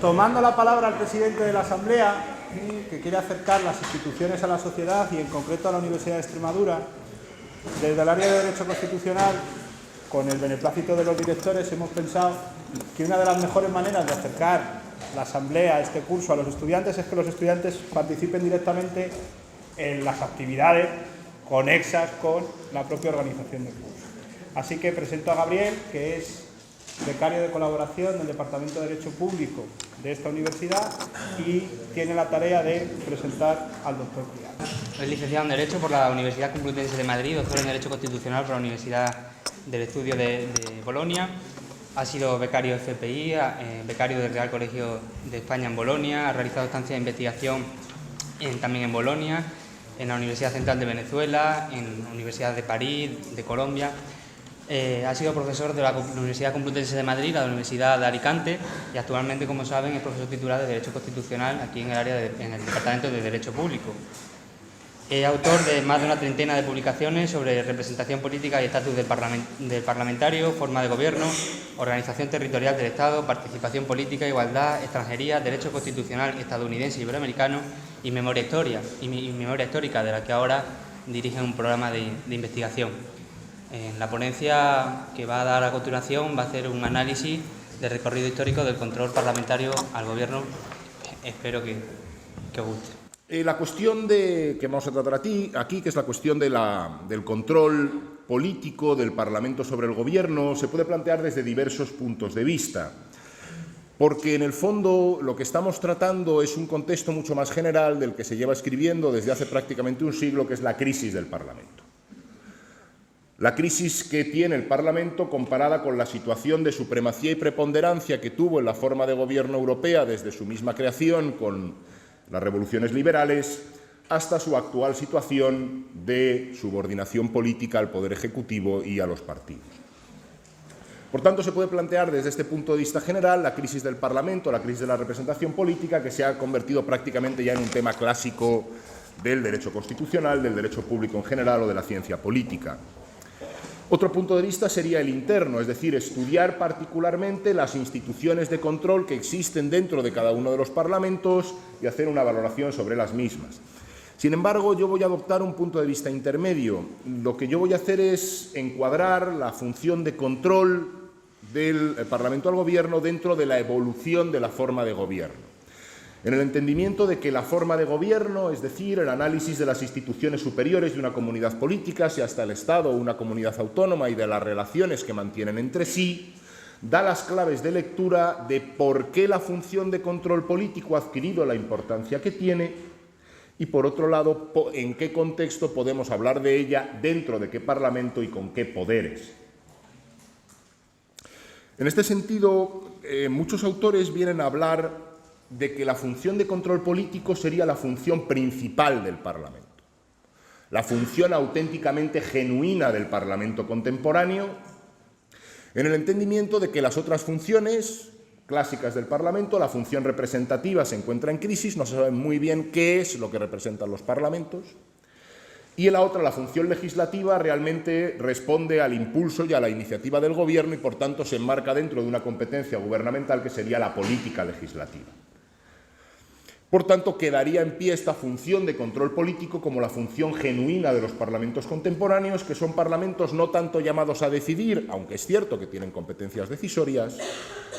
Tomando la palabra al presidente de la Asamblea, que quiere acercar las instituciones a la sociedad y en concreto a la Universidad de Extremadura, desde el área de Derecho Constitucional, con el beneplácito de los directores, hemos pensado que una de las mejores maneras de acercar la Asamblea, este curso, a los estudiantes es que los estudiantes participen directamente en las actividades conexas con la propia organización del curso. Así que presento a Gabriel, que es becario de colaboración del Departamento de Derecho Público de esta universidad y tiene la tarea de presentar al doctor Criado. Es licenciado en Derecho por la Universidad Complutense de Madrid, doctor en Derecho Constitucional por la Universidad del Estudio de Bolonia. Ha sido becario FPI, becario del Real Colegio de España en Bolonia, ha realizado estancias de investigación también en Bolonia, en la Universidad Central de Venezuela, en la Universidad de París, de Colombia. Ha sido profesor de la Universidad Complutense de Madrid, la Universidad de Alicante y actualmente, como saben, es profesor titular de Derecho Constitucional aquí en el área en el Departamento de Derecho Público. Es autor de más de una treintena de publicaciones sobre representación política y estatus del parlamentario, forma de gobierno, organización territorial del Estado, participación política, igualdad, extranjería, derecho constitucional estadounidense y iberoamericano y memoria histórica, de la que ahora dirige un programa de investigación. En la ponencia que va a dar a continuación va a hacer un análisis del recorrido histórico del control parlamentario al Gobierno. Espero que os guste. La cuestión que vamos a tratar aquí, que es la cuestión del control político del Parlamento sobre el Gobierno, se puede plantear desde diversos puntos de vista, porque en el fondo lo que estamos tratando es un contexto mucho más general del que se lleva escribiendo desde hace prácticamente un siglo, que es la crisis del Parlamento. La crisis que tiene el Parlamento comparada con la situación de supremacía y preponderancia que tuvo en la forma de gobierno europea desde su misma creación con las revoluciones liberales hasta su actual situación de subordinación política al Poder Ejecutivo y a los partidos. Por tanto, se puede plantear desde este punto de vista general la crisis del Parlamento, la crisis de la representación política, que se ha convertido prácticamente ya en un tema clásico del derecho constitucional, del derecho público en general o de la ciencia política. Otro punto de vista sería el interno, es decir, estudiar particularmente las instituciones de control que existen dentro de cada uno de los parlamentos y hacer una valoración sobre las mismas. Sin embargo, yo voy a adoptar un punto de vista intermedio. Lo que yo voy a hacer es encuadrar la función de control del Parlamento al Gobierno dentro de la evolución de la forma de gobierno, en el entendimiento de que la forma de gobierno, es decir, el análisis de las instituciones superiores de una comunidad política, sea hasta el Estado o una comunidad autónoma, y de las relaciones que mantienen entre sí, da las claves de lectura de por qué la función de control político ha adquirido la importancia que tiene y, por otro lado, en qué contexto podemos hablar de ella, dentro de qué Parlamento y con qué poderes. En este sentido, muchos autores vienen a hablar de que la función de control político sería la función principal del Parlamento, la función auténticamente genuina del Parlamento contemporáneo, en el entendimiento de que las otras funciones clásicas del Parlamento, la función representativa, se encuentra en crisis, no se sabe muy bien qué es lo que representan los parlamentos, y en la otra, la función legislativa, realmente responde al impulso y a la iniciativa del Gobierno y, por tanto, se enmarca dentro de una competencia gubernamental que sería la política legislativa. Por tanto, quedaría en pie esta función de control político como la función genuina de los parlamentos contemporáneos, que son parlamentos no tanto llamados a decidir, aunque es cierto que tienen competencias decisorias,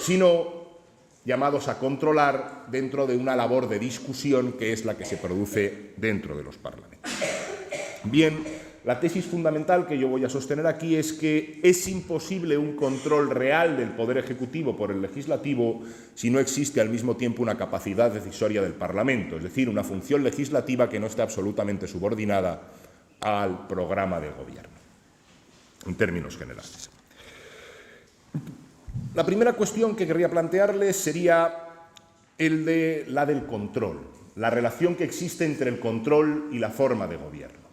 sino llamados a controlar dentro de una labor de discusión que es la que se produce dentro de los parlamentos. Bien, la tesis fundamental que yo voy a sostener aquí es que es imposible un control real del Poder Ejecutivo por el Legislativo si no existe al mismo tiempo una capacidad decisoria del Parlamento, es decir, una función legislativa que no esté absolutamente subordinada al programa de gobierno, en términos generales. La primera cuestión que querría plantearles sería la del control, la relación que existe entre el control y la forma de gobierno.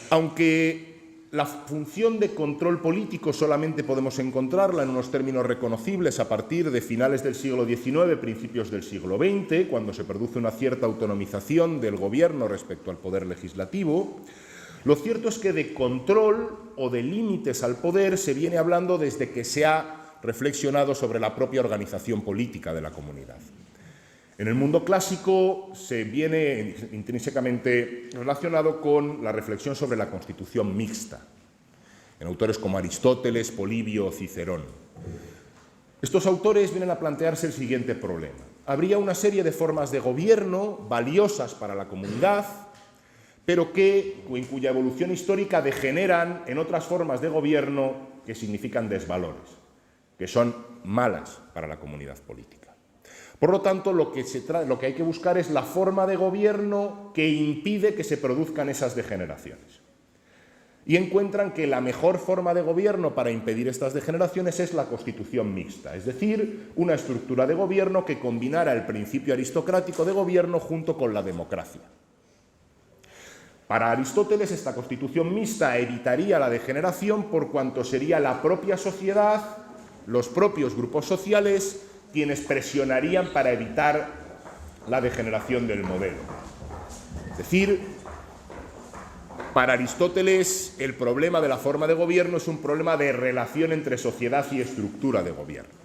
Aunque la función de control político solamente podemos encontrarla en unos términos reconocibles a partir de finales del siglo XIX, principios del siglo XX, cuando se produce una cierta autonomización del gobierno respecto al poder legislativo, lo cierto es que de control o de límites al poder se viene hablando desde que se ha reflexionado sobre la propia organización política de la comunidad. En el mundo clásico se viene intrínsecamente relacionado con la reflexión sobre la constitución mixta, en autores como Aristóteles, Polibio o Cicerón. Estos autores vienen a plantearse el siguiente problema. Habría una serie de formas de gobierno valiosas para la comunidad, pero en cuya evolución histórica degeneran en otras formas de gobierno que significan desvalores, que son malas para la comunidad política. Por lo tanto, lo que hay que buscar es la forma de gobierno que impide que se produzcan esas degeneraciones. Y encuentran que la mejor forma de gobierno para impedir estas degeneraciones es la constitución mixta, es decir, una estructura de gobierno que combinara el principio aristocrático de gobierno junto con la democracia. Para Aristóteles, esta constitución mixta evitaría la degeneración por cuanto sería la propia sociedad, los propios grupos sociales, quienes presionarían para evitar la degeneración del modelo. Es decir, para Aristóteles, el problema de la forma de gobierno es un problema de relación entre sociedad y estructura de gobierno.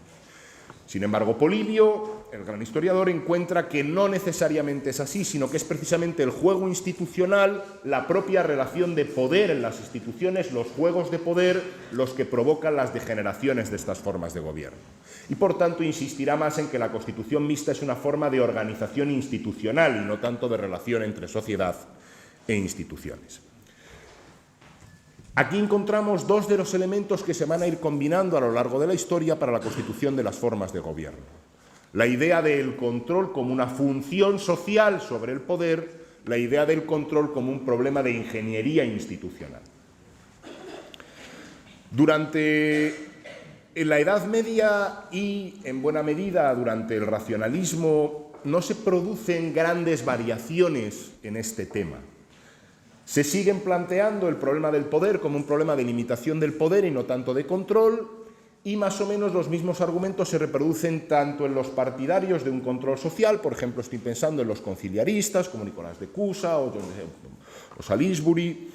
Sin embargo, Polibio, el gran historiador, encuentra que no necesariamente es así, sino que es precisamente el juego institucional, la propia relación de poder en las instituciones, los juegos de poder, los que provocan las degeneraciones de estas formas de gobierno. Y, por tanto, insistirá más en que la constitución mixta es una forma de organización institucional y no tanto de relación entre sociedad e instituciones. Aquí encontramos dos de los elementos que se van a ir combinando a lo largo de la historia para la constitución de las formas de gobierno. La idea del control como una función social sobre el poder, la idea del control como un problema de ingeniería institucional. En la Edad Media y, en buena medida, durante el racionalismo, no se producen grandes variaciones en este tema. Se siguen planteando el problema del poder como un problema de limitación del poder y no tanto de control, y más o menos los mismos argumentos se reproducen tanto en los partidarios de un control social, por ejemplo, estoy pensando en los conciliaristas, como Nicolás de Cusa o Salisbury,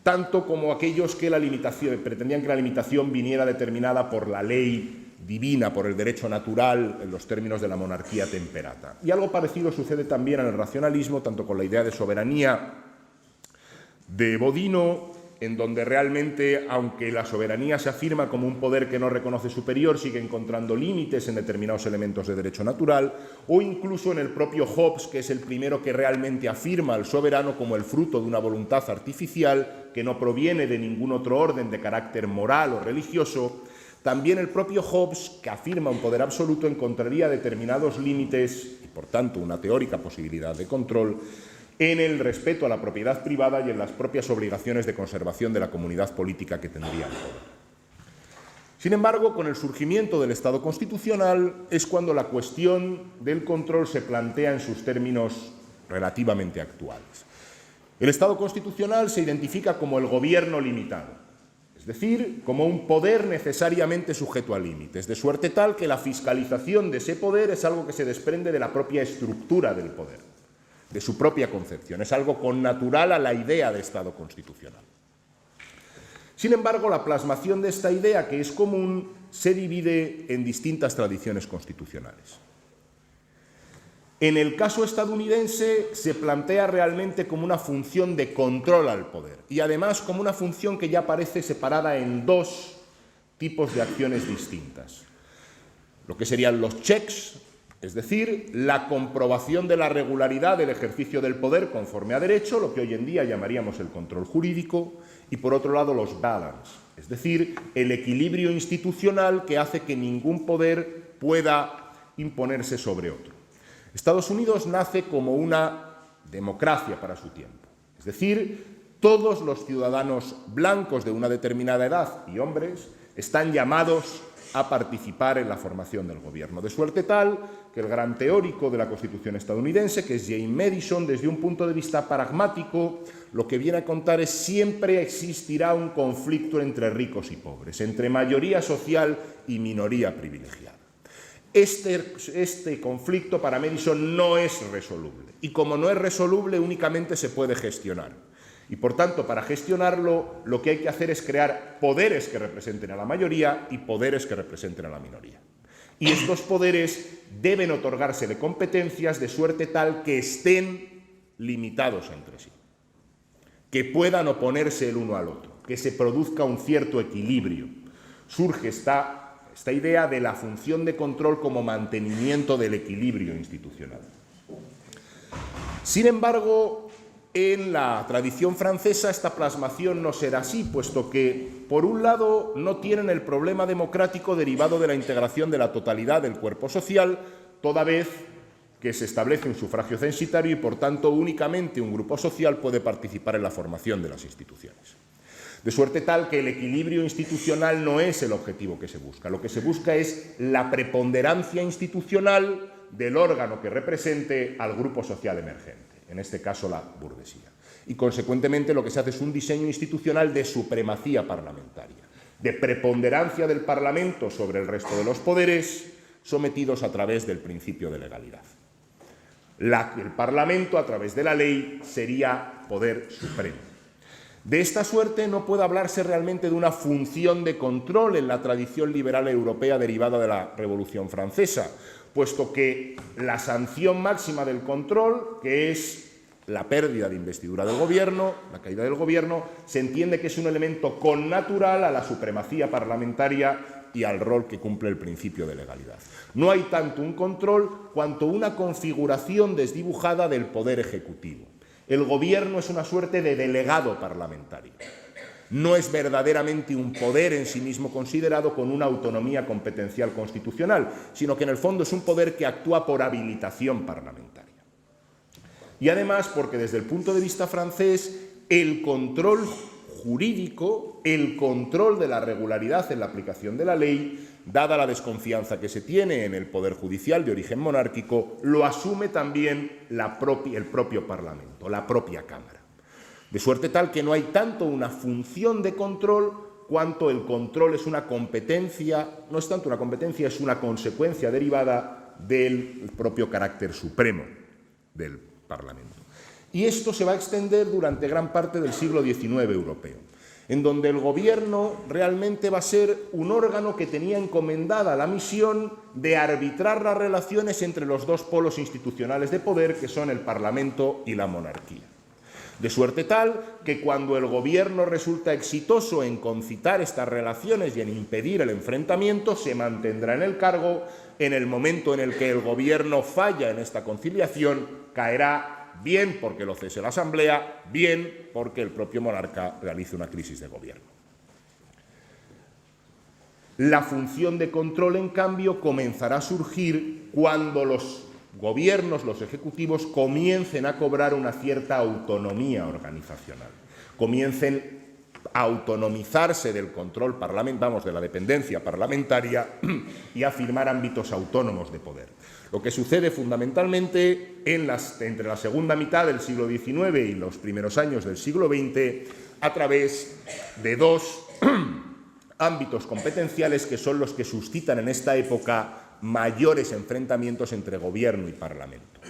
tanto como aquellos que pretendían que la limitación viniera determinada por la ley divina, por el derecho natural, en los términos de la monarquía temperata. Y algo parecido sucede también en el racionalismo, tanto con la idea de soberanía de Bodino, en donde realmente, aunque la soberanía se afirma como un poder que no reconoce superior, sigue encontrando límites en determinados elementos de derecho natural, o incluso en el propio Hobbes, que es el primero que realmente afirma al soberano como el fruto de una voluntad artificial que no proviene de ningún otro orden de carácter moral o religioso. También el propio Hobbes, que afirma un poder absoluto, encontraría determinados límites y, por tanto, una teórica posibilidad de control en el respeto a la propiedad privada y en las propias obligaciones de conservación de la comunidad política que tendría el poder. Sin embargo, con el surgimiento del Estado constitucional es cuando la cuestión del control se plantea en sus términos relativamente actuales. El Estado constitucional se identifica como el gobierno limitado, es decir, como un poder necesariamente sujeto a límites, de suerte tal que la fiscalización de ese poder es algo que se desprende de la propia estructura del poder, de su propia concepción, es algo connatural a la idea de Estado constitucional. Sin embargo, la plasmación de esta idea, que es común, se divide en distintas tradiciones constitucionales. En el caso estadounidense se plantea realmente como una función de control al poder y además como una función que ya aparece separada en dos tipos de acciones distintas. Lo que serían los checks, es decir, la comprobación de la regularidad del ejercicio del poder conforme a derecho, lo que hoy en día llamaríamos el control jurídico, y por otro lado los balance, es decir, el equilibrio institucional que hace que ningún poder pueda imponerse sobre otro. Estados Unidos nace como una democracia para su tiempo, es decir, todos los ciudadanos blancos de una determinada edad y hombres están llamados a participar en la formación del gobierno, de suerte tal que el gran teórico de la Constitución estadounidense, que es James Madison, desde un punto de vista pragmático, lo que viene a contar es siempre existirá un conflicto entre ricos y pobres, entre mayoría social y minoría privilegiada. Este conflicto para Madison no es resoluble, y como no es resoluble únicamente se puede gestionar. Y, por tanto, para gestionarlo, lo que hay que hacer es crear poderes que representen a la mayoría y poderes que representen a la minoría. Y estos poderes deben otorgársele competencias de suerte tal que estén limitados entre sí, que puedan oponerse el uno al otro, que se produzca un cierto equilibrio. Surge esta idea de la función de control como mantenimiento del equilibrio institucional. Sin embargo, en la tradición francesa esta plasmación no será así, puesto que, por un lado, no tienen el problema democrático derivado de la integración de la totalidad del cuerpo social, toda vez que se establece un sufragio censitario y, por tanto, únicamente un grupo social puede participar en la formación de las instituciones. De suerte tal que el equilibrio institucional no es el objetivo que se busca. Lo que se busca es la preponderancia institucional del órgano que represente al grupo social emergente, en este caso la burguesía. Y, consecuentemente, lo que se hace es un diseño institucional de supremacía parlamentaria, de preponderancia del Parlamento sobre el resto de los poderes, sometidos a través del principio de legalidad. El Parlamento, a través de la ley, sería poder supremo. De esta suerte no puede hablarse realmente de una función de control en la tradición liberal europea derivada de la Revolución Francesa, puesto que la sanción máxima del control, que es la pérdida de investidura del gobierno, la caída del gobierno, se entiende que es un elemento connatural a la supremacía parlamentaria y al rol que cumple el principio de legalidad. No hay tanto un control cuanto una configuración desdibujada del poder ejecutivo. El gobierno es una suerte de delegado parlamentario. No es verdaderamente un poder en sí mismo considerado con una autonomía competencial constitucional, sino que en el fondo es un poder que actúa por habilitación parlamentaria. Y además porque desde el punto de vista francés el control jurídico, el control de la regularidad en la aplicación de la ley, dada la desconfianza que se tiene en el poder judicial de origen monárquico, lo asume también el propio Parlamento, la propia Cámara. De suerte tal que no hay tanto una función de control cuanto el control es una competencia, no es tanto una competencia, es una consecuencia derivada del propio carácter supremo del Parlamento. Y esto se va a extender durante gran parte del siglo XIX europeo, en donde el gobierno realmente va a ser un órgano que tenía encomendada la misión de arbitrar las relaciones entre los dos polos institucionales de poder, que son el Parlamento y la monarquía. De suerte tal que cuando el gobierno resulta exitoso en concitar estas relaciones y en impedir el enfrentamiento, se mantendrá en el cargo. En el momento en el que el gobierno falla en esta conciliación, caerá bien porque lo cese la Asamblea, bien porque el propio monarca realice una crisis de gobierno. La función de control, en cambio, comenzará a surgir cuando los gobiernos, los ejecutivos, comiencen a cobrar una cierta autonomía organizacional, comiencen a autonomizarse del control de la dependencia parlamentaria y a firmar ámbitos autónomos de poder. Lo que sucede fundamentalmente entre la segunda mitad del siglo XIX y los primeros años del siglo XX a través de dos ámbitos competenciales que son los que suscitan en esta época mayores enfrentamientos entre gobierno y parlamento,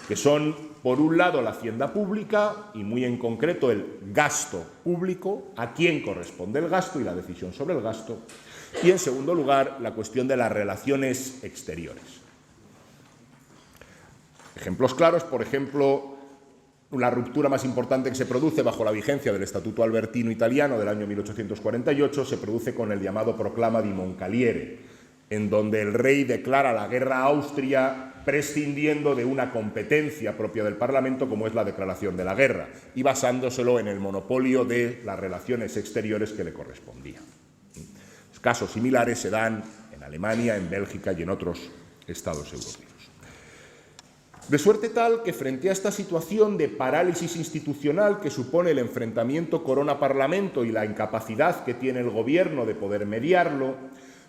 que son, por un lado, la hacienda pública y, muy en concreto, el gasto público, a quién corresponde el gasto y la decisión sobre el gasto, y, en segundo lugar, la cuestión de las relaciones exteriores. Ejemplos claros, por ejemplo, la ruptura más importante que se produce bajo la vigencia del Estatuto Albertino italiano del año 1848 se produce con el llamado Proclama di Moncaliere, en donde el rey declara la guerra a Austria prescindiendo de una competencia propia del Parlamento como es la declaración de la guerra y basándoselo en el monopolio de las relaciones exteriores que le correspondía. Casos similares se dan en Alemania, en Bélgica y en otros estados europeos. De suerte tal que frente a esta situación de parálisis institucional que supone el enfrentamiento corona-parlamento y la incapacidad que tiene el gobierno de poder mediarlo,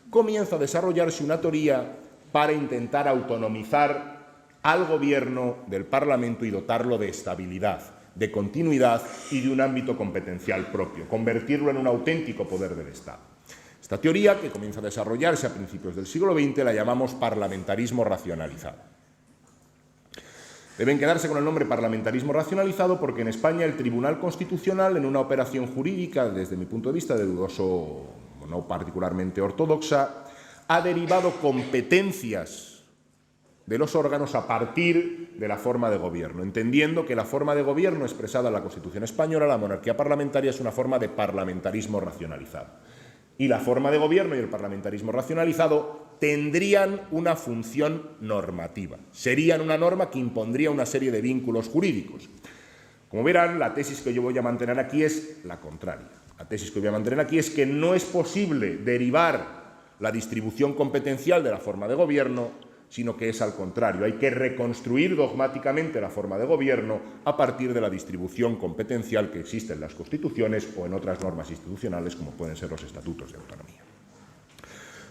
comienza a desarrollarse una teoría para intentar autonomizar al gobierno del Parlamento y dotarlo de estabilidad, de continuidad y de un ámbito competencial propio, convertirlo en un auténtico poder del Estado. Esta teoría, que comienza a desarrollarse a principios del siglo XX, la llamamos parlamentarismo racionalizado. Deben quedarse con el nombre parlamentarismo racionalizado porque en España el Tribunal Constitucional, en una operación jurídica, desde mi punto de vista de dudoso, no particularmente ortodoxa, ha derivado competencias de los órganos a partir de la forma de gobierno, entendiendo que la forma de gobierno expresada en la Constitución española, la monarquía parlamentaria, es una forma de parlamentarismo racionalizado. Y la forma de gobierno y el parlamentarismo racionalizado tendrían una función normativa. Serían una norma que impondría una serie de vínculos jurídicos. Como verán, la tesis que yo voy a mantener aquí es la contraria. La tesis que voy a mantener aquí es que no es posible derivar la distribución competencial de la forma de gobierno, sino que es al contrario. Hay que reconstruir dogmáticamente la forma de gobierno a partir de la distribución competencial que existe en las constituciones o en otras normas institucionales, como pueden ser los estatutos de autonomía.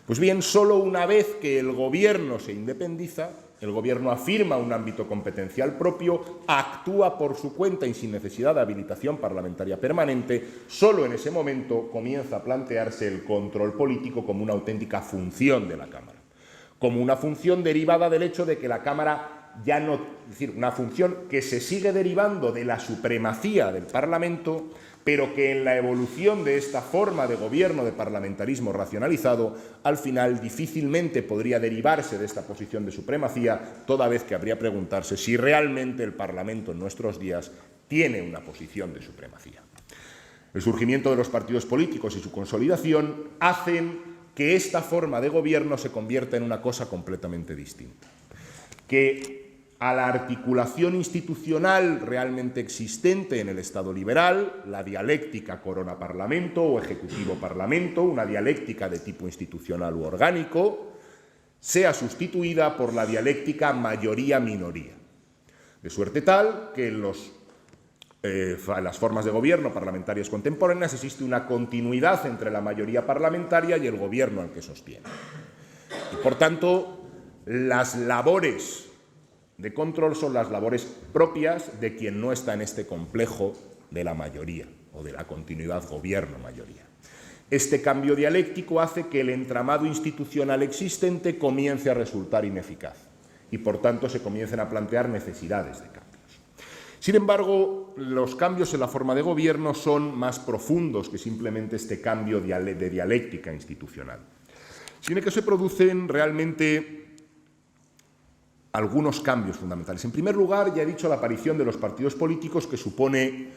Pues bien, solo una vez que el gobierno se independiza, el gobierno afirma un ámbito competencial propio, actúa por su cuenta y sin necesidad de habilitación parlamentaria permanente, solo en ese momento comienza a plantearse el control político como una auténtica función de la Cámara, como una función derivada del hecho de que la Cámara ya no, es decir, una función que se sigue derivando de la supremacía del Parlamento, pero que en la evolución de esta forma de gobierno de parlamentarismo racionalizado, al final difícilmente podría derivarse de esta posición de supremacía, toda vez que habría que preguntarse si realmente el Parlamento en nuestros días tiene una posición de supremacía. El surgimiento de los partidos políticos y su consolidación hacen que esta forma de gobierno se convierta en una cosa completamente distinta, que a la articulación institucional realmente existente en el Estado liberal, la dialéctica corona-parlamento o ejecutivo-parlamento, una dialéctica de tipo institucional u orgánico, sea sustituida por la dialéctica mayoría-minoría, de suerte tal que en las formas de gobierno parlamentarias contemporáneas existe una continuidad entre la mayoría parlamentaria y el gobierno al que sostiene. Y, por tanto, las labores de control son las labores propias de quien no está en este complejo de la mayoría o de la continuidad gobierno-mayoría. Este cambio dialéctico hace que el entramado institucional existente comience a resultar ineficaz y, por tanto, se comiencen a plantear necesidades de cambios. Sin embargo, los cambios en la forma de gobierno son más profundos que simplemente este cambio de dialéctica institucional, sino que se producen realmente algunos cambios fundamentales. En primer lugar, ya he dicho la aparición de los partidos políticos, que supone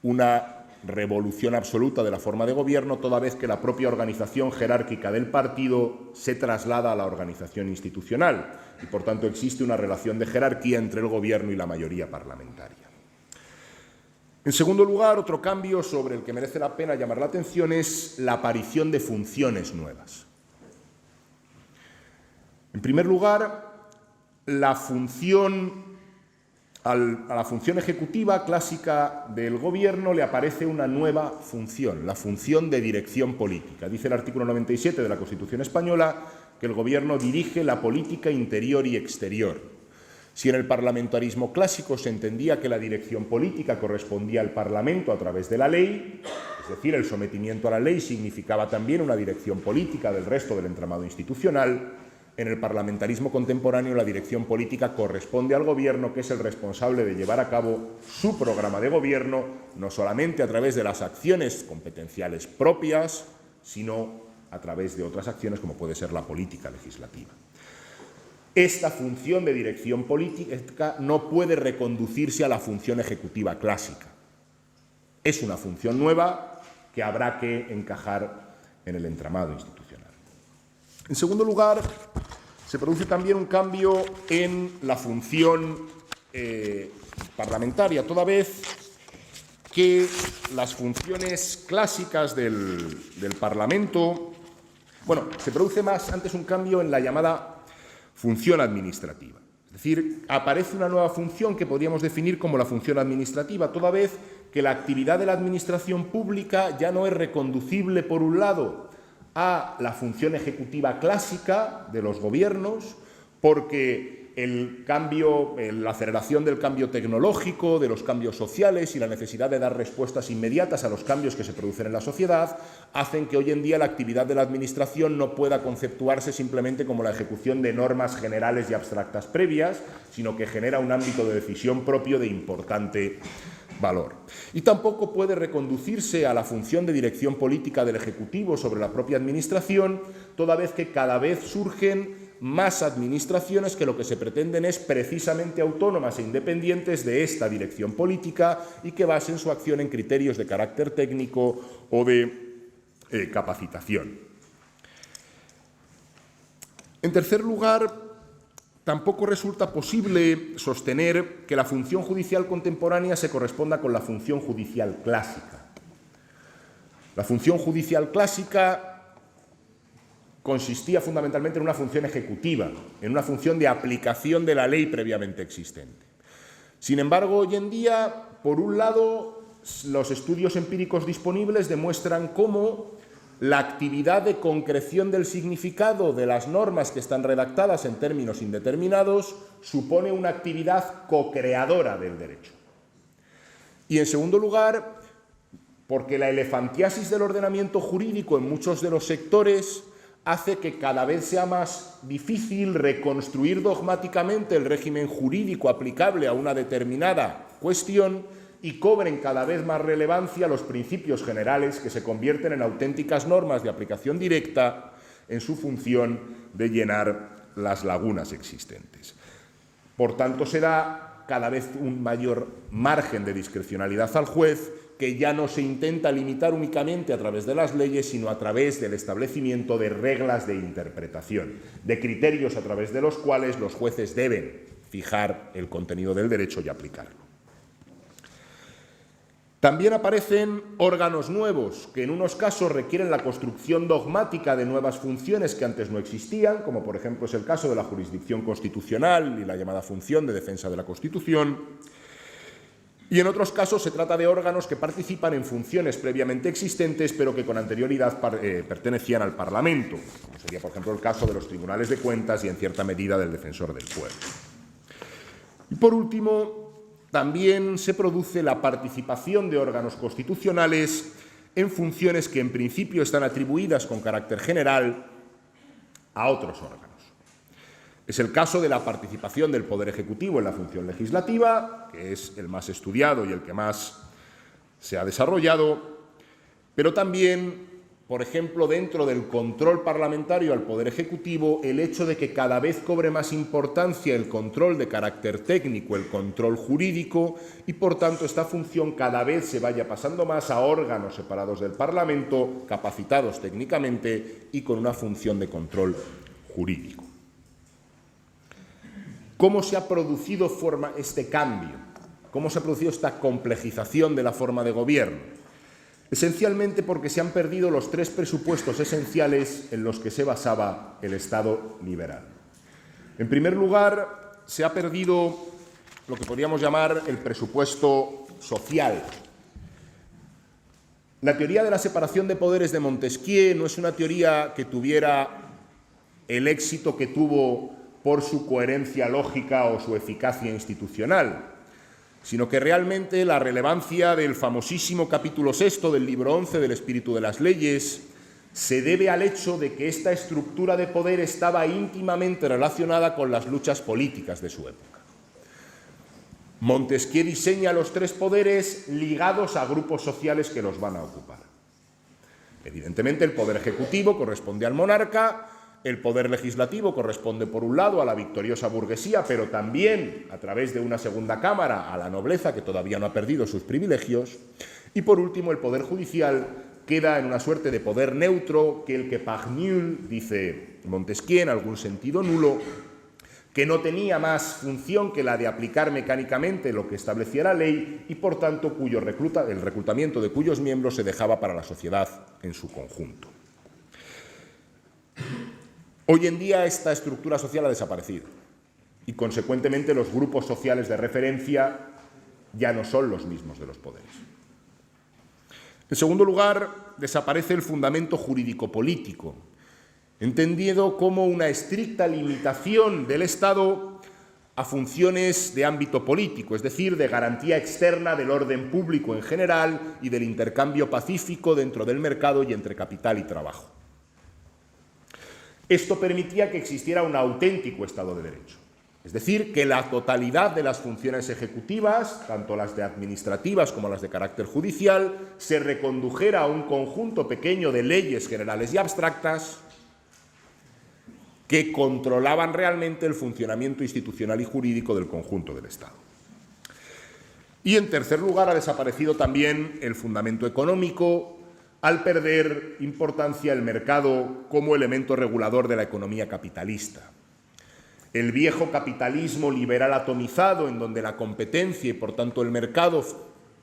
una revolución absoluta de la forma de gobierno, toda vez que la propia organización jerárquica del partido se traslada a la organización institucional y, por tanto, existe una relación de jerarquía entre el gobierno y la mayoría parlamentaria. En segundo lugar, otro cambio sobre el que merece la pena llamar la atención es la aparición de funciones nuevas. En primer lugar, a la función ejecutiva clásica del gobierno le aparece una nueva función, la función de dirección política. Dice el artículo 97 de la Constitución española que el gobierno dirige la política interior y exterior. Si en el parlamentarismo clásico se entendía que la dirección política correspondía al Parlamento a través de la ley, es decir, el sometimiento a la ley significaba también una dirección política del resto del entramado institucional, en el parlamentarismo contemporáneo la dirección política corresponde al gobierno, que es el responsable de llevar a cabo su programa de gobierno, no solamente a través de las acciones competenciales propias, sino a través de otras acciones como puede ser la política legislativa. Esta función de dirección política no puede reconducirse a la función ejecutiva clásica. Es una función nueva que habrá que encajar en el entramado institucional. En segundo lugar, se produce también un cambio en la función parlamentaria, toda vez que las funciones clásicas del Parlamento, bueno, se produce más antes un cambio en la llamada función administrativa. Es decir, aparece una nueva función que podríamos definir como la función administrativa, toda vez que la actividad de la administración pública ya no es reconducible, por un lado, a la función ejecutiva clásica de los gobiernos, porque la aceleración del cambio tecnológico, de los cambios sociales y la necesidad de dar respuestas inmediatas a los cambios que se producen en la sociedad hacen que hoy en día la actividad de la Administración no pueda conceptuarse simplemente como la ejecución de normas generales y abstractas previas, sino que genera un ámbito de decisión propio de importante valor. Y tampoco puede reconducirse a la función de dirección política del Ejecutivo sobre la propia Administración, toda vez que cada vez surgen más administraciones que lo que se pretenden es precisamente autónomas e independientes de esta dirección política y que basen su acción en criterios de carácter técnico o de capacitación. En tercer lugar, tampoco resulta posible sostener que la función judicial contemporánea se corresponda con la función judicial clásica. La función judicial clásica consistía fundamentalmente en una función ejecutiva, en una función de aplicación de la ley previamente existente. Sin embargo, hoy en día, por un lado, los estudios empíricos disponibles demuestran cómo la actividad de concreción del significado de las normas que están redactadas en términos indeterminados supone una actividad co-creadora del derecho. Y, en segundo lugar, porque la elefantiasis del ordenamiento jurídico en muchos de los sectores hace que cada vez sea más difícil reconstruir dogmáticamente el régimen jurídico aplicable a una determinada cuestión y cobren cada vez más relevancia los principios generales que se convierten en auténticas normas de aplicación directa en su función de llenar las lagunas existentes. Por tanto, se da cada vez un mayor margen de discrecionalidad al juez, que ya no se intenta limitar únicamente a través de las leyes, sino a través del establecimiento de reglas de interpretación, de criterios a través de los cuales los jueces deben fijar el contenido del derecho y aplicarlo. También aparecen órganos nuevos que en unos casos requieren la construcción dogmática de nuevas funciones que antes no existían, como por ejemplo es el caso de la jurisdicción constitucional y la llamada función de defensa de la Constitución. Y en otros casos se trata de órganos que participan en funciones previamente existentes, pero que con anterioridad pertenecían al Parlamento, como sería, por ejemplo, el caso de los tribunales de cuentas y, en cierta medida, del defensor del pueblo. Y, por último, también se produce la participación de órganos constitucionales en funciones que, en principio, están atribuidas con carácter general a otros órganos. Es el caso de la participación del Poder Ejecutivo en la función legislativa, que es el más estudiado y el que más se ha desarrollado, pero también, por ejemplo, dentro del control parlamentario al Poder Ejecutivo, el hecho de que cada vez cobre más importancia el control de carácter técnico, el control jurídico, y por tanto esta función cada vez se vaya pasando más a órganos separados del Parlamento, capacitados técnicamente y con una función de control jurídico. ¿Cómo se ha producido este cambio? ¿Cómo se ha producido esta complejización de la forma de gobierno? Esencialmente porque se han perdido los tres presupuestos esenciales en los que se basaba el Estado liberal. En primer lugar, se ha perdido lo que podríamos llamar el presupuesto social. La teoría de la separación de poderes de Montesquieu no es una teoría que tuviera el éxito que tuvo por su coherencia lógica o su eficacia institucional, sino que realmente la relevancia del famosísimo capítulo 6 del libro 11 del Espíritu de las Leyes se debe al hecho de que esta estructura de poder estaba íntimamente relacionada con las luchas políticas de su época. Montesquieu diseña los tres poderes ligados a grupos sociales que los van a ocupar. Evidentemente, el poder ejecutivo corresponde al monarca. El poder legislativo corresponde, por un lado, a la victoriosa burguesía, pero también, a través de una segunda cámara, a la nobleza, que todavía no ha perdido sus privilegios. Y, por último, el poder judicial queda en una suerte de poder neutro, que el que par nul, dice Montesquieu, en algún sentido nulo, que no tenía más función que la de aplicar mecánicamente lo que establecía la ley y, por tanto, el reclutamiento de cuyos miembros se dejaba para la sociedad en su conjunto. Hoy en día esta estructura social ha desaparecido y, consecuentemente, los grupos sociales de referencia ya no son los mismos de los poderes. En segundo lugar, desaparece el fundamento jurídico-político, entendido como una estricta limitación del Estado a funciones de ámbito político, es decir, de garantía externa del orden público en general y del intercambio pacífico dentro del mercado y entre capital y trabajo. Esto permitía que existiera un auténtico Estado de Derecho, es decir, que la totalidad de las funciones ejecutivas, tanto las de administrativas como las de carácter judicial, se recondujera a un conjunto pequeño de leyes generales y abstractas que controlaban realmente el funcionamiento institucional y jurídico del conjunto del Estado. Y, en tercer lugar, ha desaparecido también el fundamento económico al perder importancia el mercado como elemento regulador de la economía capitalista. El viejo capitalismo liberal atomizado, en donde la competencia y, por tanto, el mercado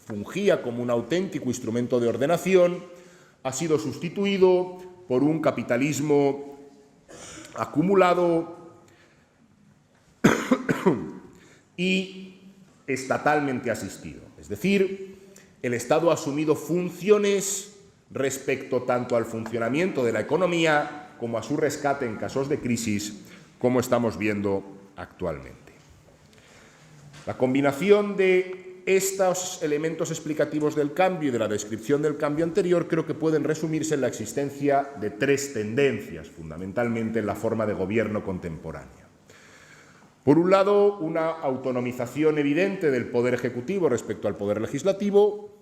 fungía como un auténtico instrumento de ordenación, ha sido sustituido por un capitalismo acumulado y estatalmente asistido. Es decir, el Estado ha asumido funciones respecto tanto al funcionamiento de la economía como a su rescate en casos de crisis, como estamos viendo actualmente. La combinación de estos elementos explicativos del cambio y de la descripción del cambio anterior creo que pueden resumirse en la existencia de tres tendencias, fundamentalmente en la forma de gobierno contemporánea. Por un lado, una autonomización evidente del poder ejecutivo respecto al poder legislativo.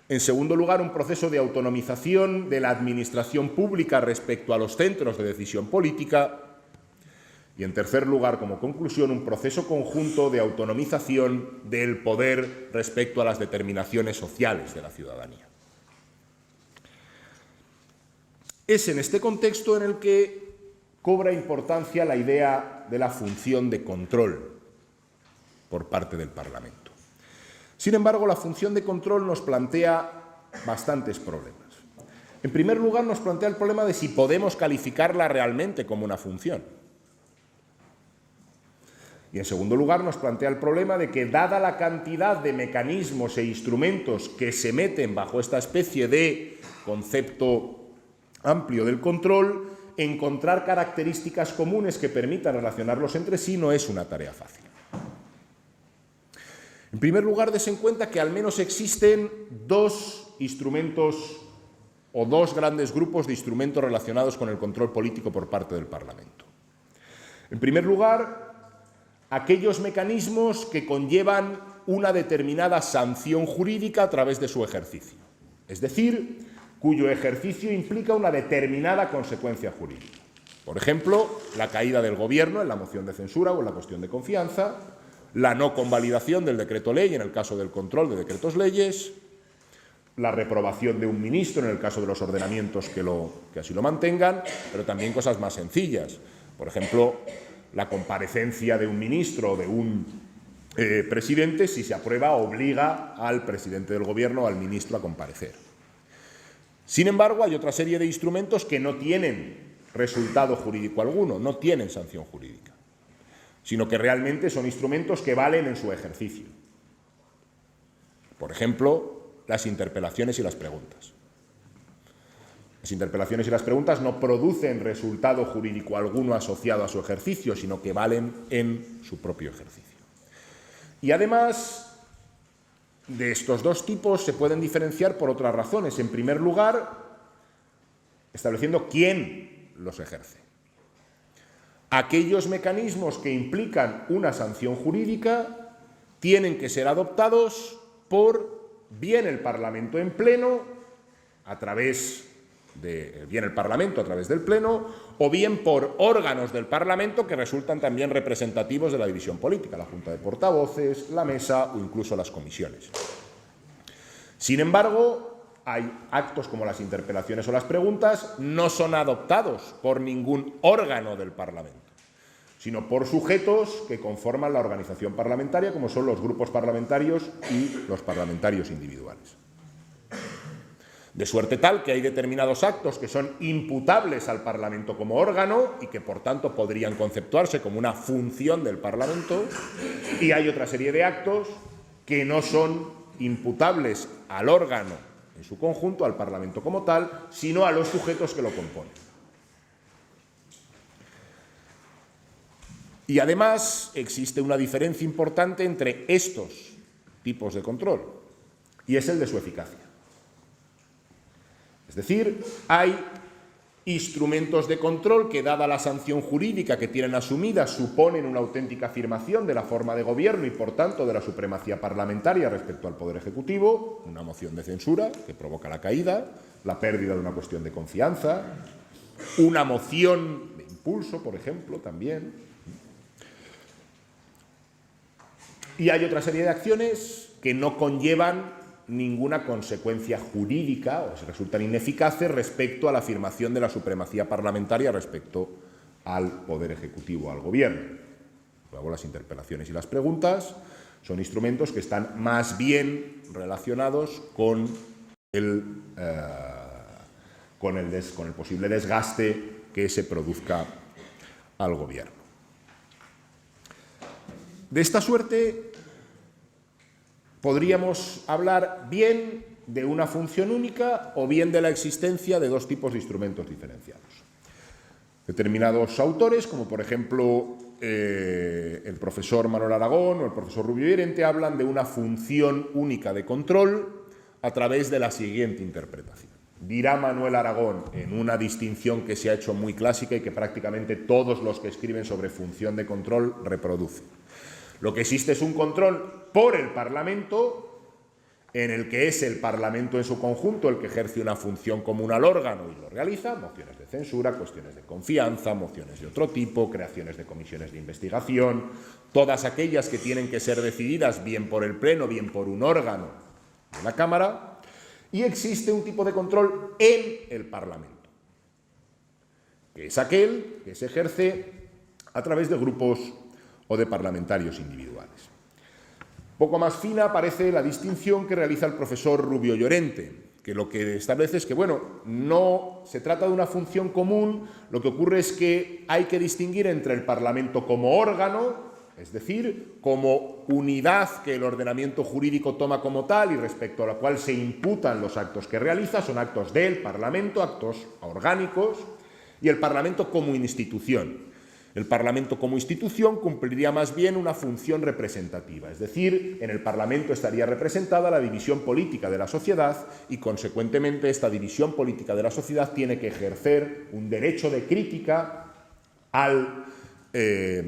En segundo lugar, un proceso de autonomización de la administración pública respecto a los centros de decisión política. Y, en tercer lugar, como conclusión, un proceso conjunto de autonomización del poder respecto a las determinaciones sociales de la ciudadanía. Es en este contexto en el que cobra importancia la idea de la función de control por parte del Parlamento. Sin embargo, la función de control nos plantea bastantes problemas. En primer lugar, nos plantea el problema de si podemos calificarla realmente como una función. Y, en segundo lugar, nos plantea el problema de que, dada la cantidad de mecanismos e instrumentos que se meten bajo esta especie de concepto amplio del control, encontrar características comunes que permitan relacionarlos entre sí no es una tarea fácil. En primer lugar, des en cuenta que al menos existen dos instrumentos o dos grandes grupos de instrumentos relacionados con el control político por parte del Parlamento. En primer lugar, aquellos mecanismos que conllevan una determinada sanción jurídica a través de su ejercicio, es decir, cuyo ejercicio implica una determinada consecuencia jurídica. Por ejemplo, la caída del Gobierno en la moción de censura o en la cuestión de confianza, la no convalidación del decreto ley en el caso del control de decretos leyes, la reprobación de un ministro en el caso de los ordenamientos que así lo mantengan, pero también cosas más sencillas. Por ejemplo, la comparecencia de un ministro o de un presidente, si se aprueba, obliga al presidente del Gobierno o al ministro a comparecer. Sin embargo, hay otra serie de instrumentos que no tienen resultado jurídico alguno, no tienen sanción jurídica, sino que realmente son instrumentos que valen en su ejercicio. Por ejemplo, las interpelaciones y las preguntas. Las interpelaciones y las preguntas no producen resultado jurídico alguno asociado a su ejercicio, sino que valen en su propio ejercicio. Y además de estos dos tipos se pueden diferenciar por otras razones. En primer lugar, estableciendo quién los ejerce. Aquellos mecanismos que implican una sanción jurídica tienen que ser adoptados por bien el Parlamento en pleno, a través del Pleno, o bien por órganos del Parlamento que resultan también representativos de la división política, la Junta de Portavoces, la Mesa o incluso las comisiones. Sin embargo, hay actos como las interpelaciones o las preguntas no son adoptados por ningún órgano del Parlamento, sino por sujetos que conforman la organización parlamentaria, como son los grupos parlamentarios y los parlamentarios individuales. De suerte tal que hay determinados actos que son imputables al Parlamento como órgano y que, por tanto, podrían conceptuarse como una función del Parlamento, y hay otra serie de actos que no son imputables al órgano en su conjunto, al Parlamento como tal, sino a los sujetos que lo componen. Y además existe una diferencia importante entre estos tipos de control, y es el de su eficacia. Es decir, hay instrumentos de control que, dada la sanción jurídica que tienen asumida, suponen una auténtica afirmación de la forma de gobierno y, por tanto, de la supremacía parlamentaria respecto al Poder Ejecutivo, una moción de censura que provoca la caída, la pérdida de una cuestión de confianza, una moción de impulso, por ejemplo, también. Y hay otra serie de acciones que no conllevan ninguna consecuencia jurídica o se resultan ineficaces respecto a la afirmación de la supremacía parlamentaria respecto al Poder Ejecutivo, al Gobierno. Luego, las interpelaciones y las preguntas son instrumentos que están más bien relacionados con el posible desgaste que se produzca al Gobierno. De esta suerte, podríamos hablar bien de una función única o bien de la existencia de dos tipos de instrumentos diferenciados. Determinados autores, como por ejemplo el profesor Manuel Aragón o el profesor Rubio Llorente, hablan de una función única de control a través de la siguiente interpretación. Dirá Manuel Aragón, en una distinción que se ha hecho muy clásica y que prácticamente todos los que escriben sobre función de control reproducen. Lo que existe es un control por el Parlamento, en el que es el Parlamento en su conjunto el que ejerce una función común al órgano y lo realiza, mociones de censura, cuestiones de confianza, mociones de otro tipo, creaciones de comisiones de investigación, todas aquellas que tienen que ser decididas bien por el Pleno, bien por un órgano de la Cámara, y existe un tipo de control en el Parlamento, que es aquel que se ejerce a través de grupos o de parlamentarios individuales. Poco más fina parece la distinción que realiza el profesor Rubio Llorente, que lo que establece es que, bueno, no se trata de una función común, lo que ocurre es que hay que distinguir entre el Parlamento como órgano, es decir, como unidad que el ordenamiento jurídico toma como tal y respecto a la cual se imputan los actos que realiza, son actos del Parlamento, actos orgánicos, y el Parlamento como institución. El Parlamento como institución cumpliría más bien una función representativa, es decir, en el Parlamento estaría representada la división política de la sociedad y, consecuentemente, esta división política de la sociedad tiene que ejercer un derecho de crítica al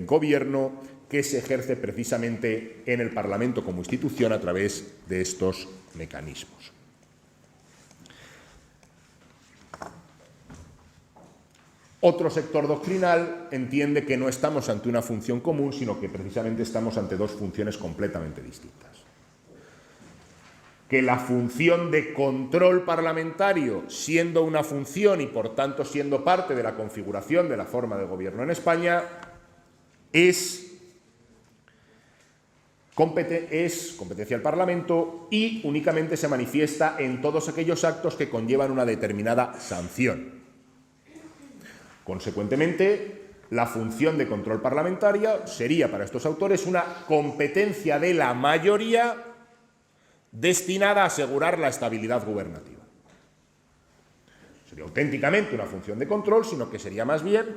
Gobierno que se ejerce precisamente en el Parlamento como institución a través de estos mecanismos. Otro sector doctrinal entiende que no estamos ante una función común, sino que precisamente estamos ante dos funciones completamente distintas. Que la función de control parlamentario, siendo una función y por tanto siendo parte de la configuración de la forma de gobierno en España, es competencia del Parlamento y únicamente se manifiesta en todos aquellos actos que conllevan una determinada sanción. Consecuentemente, la función de control parlamentaria sería para estos autores una competencia de la mayoría destinada a asegurar la estabilidad gubernativa. Sería auténticamente una función de control, sino que sería más bien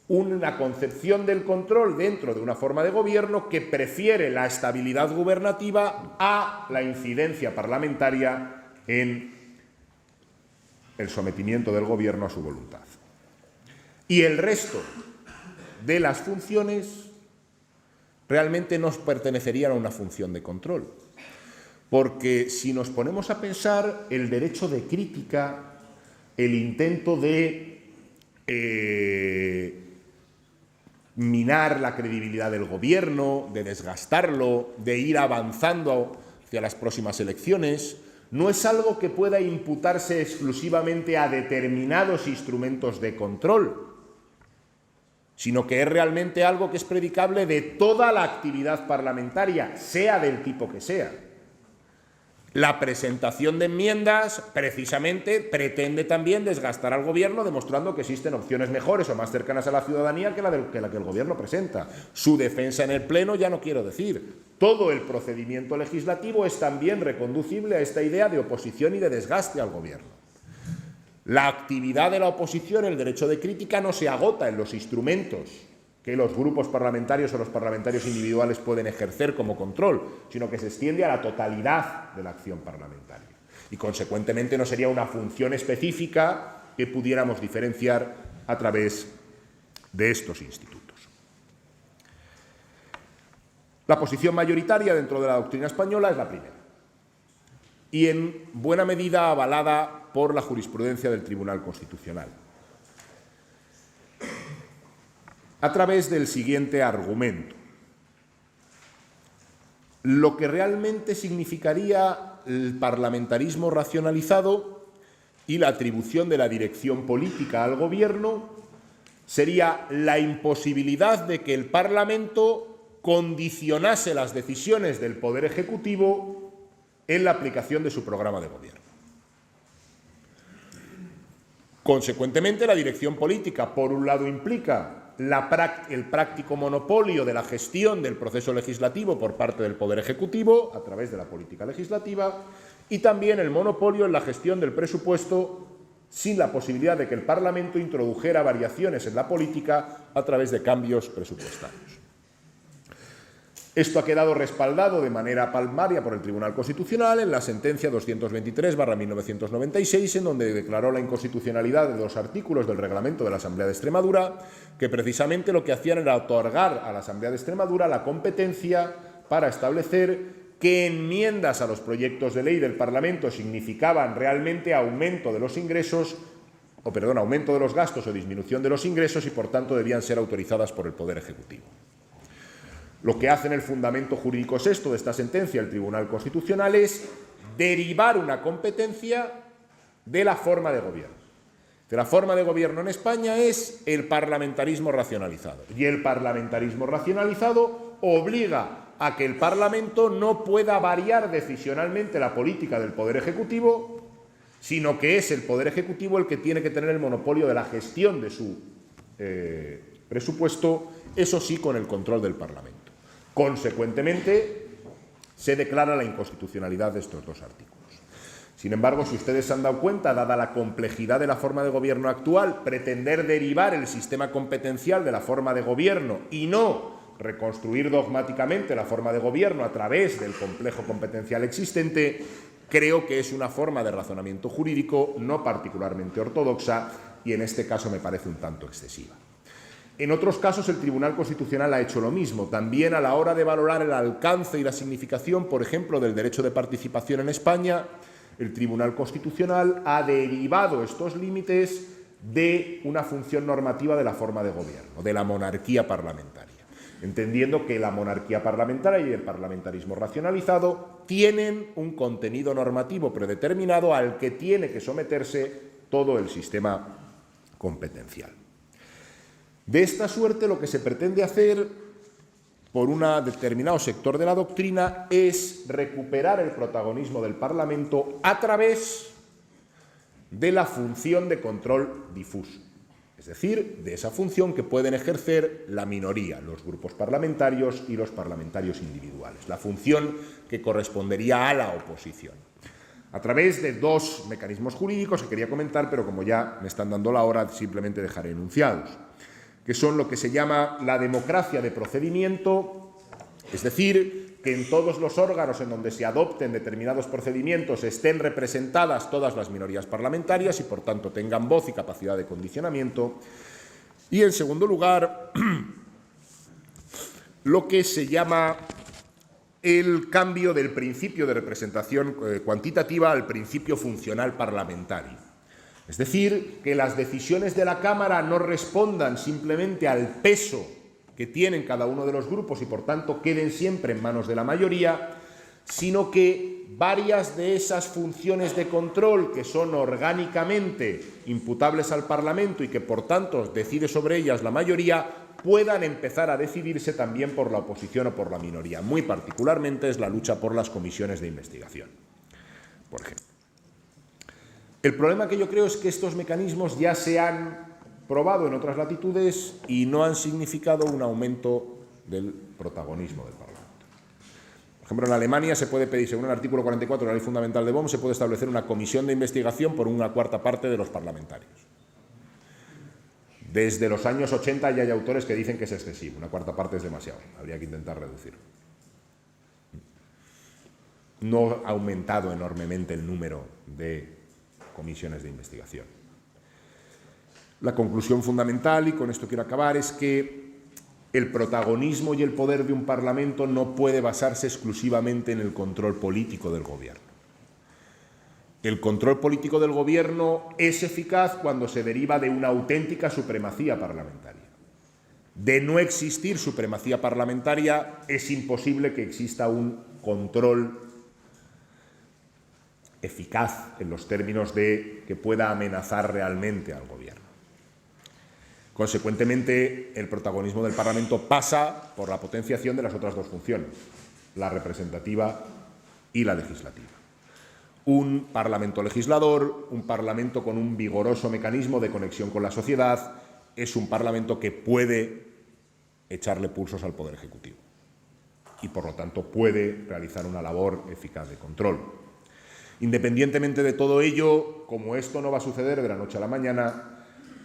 una concepción del control dentro de una forma de gobierno que prefiere la estabilidad gubernativa a la incidencia parlamentaria en el sometimiento del gobierno a su voluntad. Y el resto de las funciones realmente no pertenecerían a una función de control. Porque si nos ponemos a pensar, el derecho de crítica, el intento de minar la credibilidad del gobierno, de desgastarlo, de ir avanzando hacia las próximas elecciones, no es algo que pueda imputarse exclusivamente a determinados instrumentos de control, sino que es realmente algo que es predicable de toda la actividad parlamentaria, sea del tipo que sea. La presentación de enmiendas, precisamente, pretende también desgastar al Gobierno, demostrando que existen opciones mejores o más cercanas a la ciudadanía que la que el Gobierno presenta. Su defensa en el Pleno ya no quiero decir. Todo el procedimiento legislativo es también reconducible a esta idea de oposición y de desgaste al Gobierno. La actividad de la oposición, el derecho de crítica, no se agota en los instrumentos que los grupos parlamentarios o los parlamentarios individuales pueden ejercer como control, sino que se extiende a la totalidad de la acción parlamentaria. Y, consecuentemente, no sería una función específica que pudiéramos diferenciar a través de estos institutos. La posición mayoritaria dentro de la doctrina española es la primera, y en buena medida avalada por la jurisprudencia del Tribunal Constitucional, a través del siguiente argumento. Lo que realmente significaría el parlamentarismo racionalizado y la atribución de la dirección política al Gobierno sería la imposibilidad de que el Parlamento condicionase las decisiones del Poder Ejecutivo en la aplicación de su programa de gobierno. Consecuentemente, la dirección política, por un lado, implica el práctico monopolio de la gestión del proceso legislativo por parte del Poder Ejecutivo a través de la política legislativa, y también el monopolio en la gestión del presupuesto, sin la posibilidad de que el Parlamento introdujera variaciones en la política a través de cambios presupuestarios. Esto ha quedado respaldado de manera palmaria por el Tribunal Constitucional en la sentencia 223/1996, en donde declaró la inconstitucionalidad de 2 artículos del reglamento de la Asamblea de Extremadura, que precisamente lo que hacían era otorgar a la Asamblea de Extremadura la competencia para establecer qué enmiendas a los proyectos de ley del Parlamento significaban realmente aumento de los ingresos, aumento de los gastos o disminución de los ingresos, y por tanto debían ser autorizadas por el Poder Ejecutivo. Lo que hace en el fundamento jurídico sexto de esta sentencia el Tribunal Constitucional es derivar una competencia de la forma de gobierno. La forma de gobierno en España es el parlamentarismo racionalizado, y el parlamentarismo racionalizado obliga a que el Parlamento no pueda variar decisionalmente la política del Poder Ejecutivo, sino que es el Poder Ejecutivo el que tiene que tener el monopolio de la gestión de su presupuesto, eso sí, con el control del Parlamento. Consecuentemente, se declara la inconstitucionalidad de estos 2 artículos. Sin embargo, si ustedes se han dado cuenta, dada la complejidad de la forma de gobierno actual, pretender derivar el sistema competencial de la forma de gobierno y no reconstruir dogmáticamente la forma de gobierno a través del complejo competencial existente, creo que es una forma de razonamiento jurídico no particularmente ortodoxa, y en este caso me parece un tanto excesiva. En otros casos, el Tribunal Constitucional ha hecho lo mismo. También a la hora de valorar el alcance y la significación, por ejemplo, del derecho de participación en España, el Tribunal Constitucional ha derivado estos límites de una función normativa de la forma de gobierno, de la monarquía parlamentaria, entendiendo que la monarquía parlamentaria y el parlamentarismo racionalizado tienen un contenido normativo predeterminado al que tiene que someterse todo el sistema competencial. De esta suerte, lo que se pretende hacer por un determinado sector de la doctrina es recuperar el protagonismo del Parlamento a través de la función de control difuso, es decir, de esa función que pueden ejercer la minoría, los grupos parlamentarios y los parlamentarios individuales, la función que correspondería a la oposición, a través de 2 mecanismos jurídicos que quería comentar, pero como ya me están dando la hora, simplemente dejaré enunciados, que son lo que se llama la democracia de procedimiento, es decir, que en todos los órganos en donde se adopten determinados procedimientos estén representadas todas las minorías parlamentarias y, por tanto, tengan voz y capacidad de condicionamiento. Y, en segundo lugar, lo que se llama el cambio del principio de representación cuantitativa al principio funcional parlamentario. Es decir, que las decisiones de la Cámara no respondan simplemente al peso que tienen cada uno de los grupos y, por tanto, queden siempre en manos de la mayoría, sino que varias de esas funciones de control que son orgánicamente imputables al Parlamento y que, por tanto, decide sobre ellas la mayoría, puedan empezar a decidirse también por la oposición o por la minoría. Muy particularmente es la lucha por las comisiones de investigación, por ejemplo. El problema que yo creo es que estos mecanismos ya se han probado en otras latitudes y no han significado un aumento del protagonismo del Parlamento. Por ejemplo, en Alemania se puede pedir, según el artículo 44 de la Ley Fundamental de Bonn, se puede establecer una comisión de investigación por 1/4 parte de los parlamentarios. Desde los años 80 ya hay autores que dicen que es excesivo, una cuarta parte es demasiado, habría que intentar reducirlo. No ha aumentado enormemente el número de comisiones de investigación. La conclusión fundamental, y con esto quiero acabar, es que el protagonismo y el poder de un Parlamento no puede basarse exclusivamente en el control político del Gobierno. El control político del Gobierno es eficaz cuando se deriva de una auténtica supremacía parlamentaria. De no existir supremacía parlamentaria, es imposible que exista un control eficaz en los términos de que pueda amenazar realmente al Gobierno. Consecuentemente, el protagonismo del Parlamento pasa por la potenciación de las otras dos funciones, la representativa y la legislativa. Un Parlamento legislador, un Parlamento con un vigoroso mecanismo de conexión con la sociedad, es un Parlamento que puede echarle pulsos al Poder Ejecutivo y, por lo tanto, puede realizar una labor eficaz de control. Independientemente de todo ello, como esto no va a suceder de la noche a la mañana,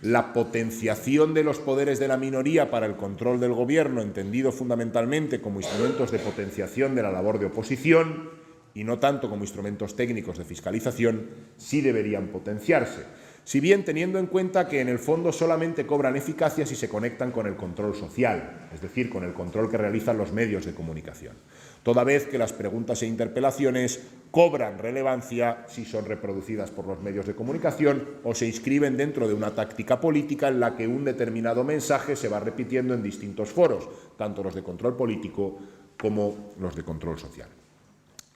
la potenciación de los poderes de la minoría para el control del Gobierno, entendido fundamentalmente como instrumentos de potenciación de la labor de oposición y no tanto como instrumentos técnicos de fiscalización, sí deberían potenciarse, si bien teniendo en cuenta que en el fondo solamente cobran eficacia si se conectan con el control social, es decir, con el control que realizan los medios de comunicación, toda vez que las preguntas e interpelaciones cobran relevancia si son reproducidas por los medios de comunicación o se inscriben dentro de una táctica política en la que un determinado mensaje se va repitiendo en distintos foros, tanto los de control político como los de control social.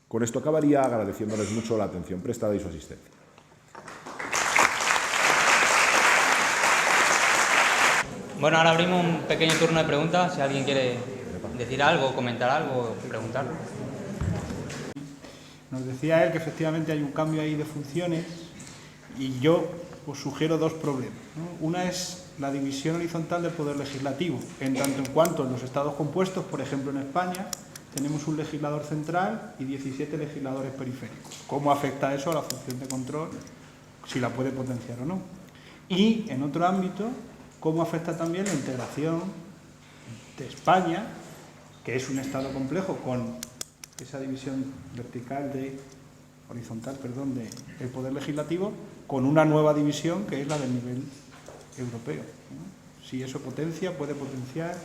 Con esto acabaría agradeciéndoles mucho la atención prestada y su asistencia. Bueno, ahora abrimos un pequeño turno de preguntas, si alguien quiere decir algo, comentar algo, preguntar. Nos decía él que efectivamente hay un cambio ahí de funciones y yo os sugiero dos problemas, ¿no? Una es la división horizontal del poder legislativo, en tanto en cuanto en los estados compuestos, por ejemplo en España, tenemos un legislador central y 17 legisladores periféricos. ¿Cómo afecta eso a la función de control? Si la puede potenciar o no. Y en otro ámbito, ¿cómo afecta también la integración de España, que es un Estado complejo, con esa división horizontal del poder legislativo, con una nueva división que es la del nivel europeo, ¿no? Si eso potencia, puede potenciar,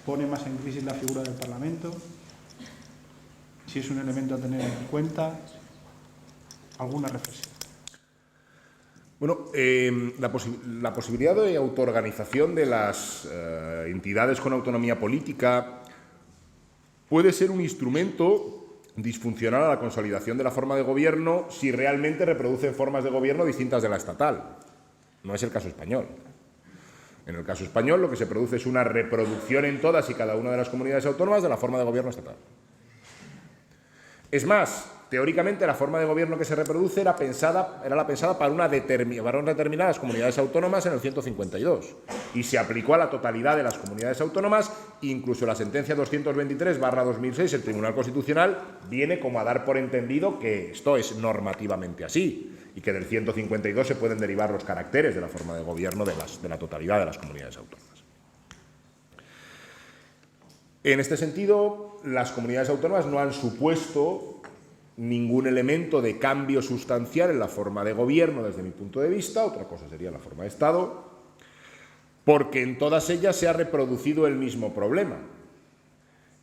pone más en crisis la figura del Parlamento, si es un elemento a tener en cuenta, alguna reflexión. Bueno, la posibilidad de autoorganización de las entidades con autonomía política puede ser un instrumento disfuncional a la consolidación de la forma de gobierno si realmente reproducen formas de gobierno distintas de la estatal. No es el caso español. En el caso español lo que se produce es una reproducción en todas y cada una de las comunidades autónomas de la forma de gobierno estatal. Es más, teóricamente la forma de gobierno que se reproduce era la pensada para determinadas comunidades autónomas en el 152 y se aplicó a la totalidad de las comunidades autónomas, incluso la sentencia 223/2006, el Tribunal Constitucional viene como a dar por entendido que esto es normativamente así y que del 152 se pueden derivar los caracteres de la forma de gobierno de la totalidad de las comunidades autónomas. En este sentido, las comunidades autónomas no han supuesto ningún elemento de cambio sustancial en la forma de gobierno desde mi punto de vista, otra cosa sería la forma de Estado, porque en todas ellas se ha reproducido el mismo problema,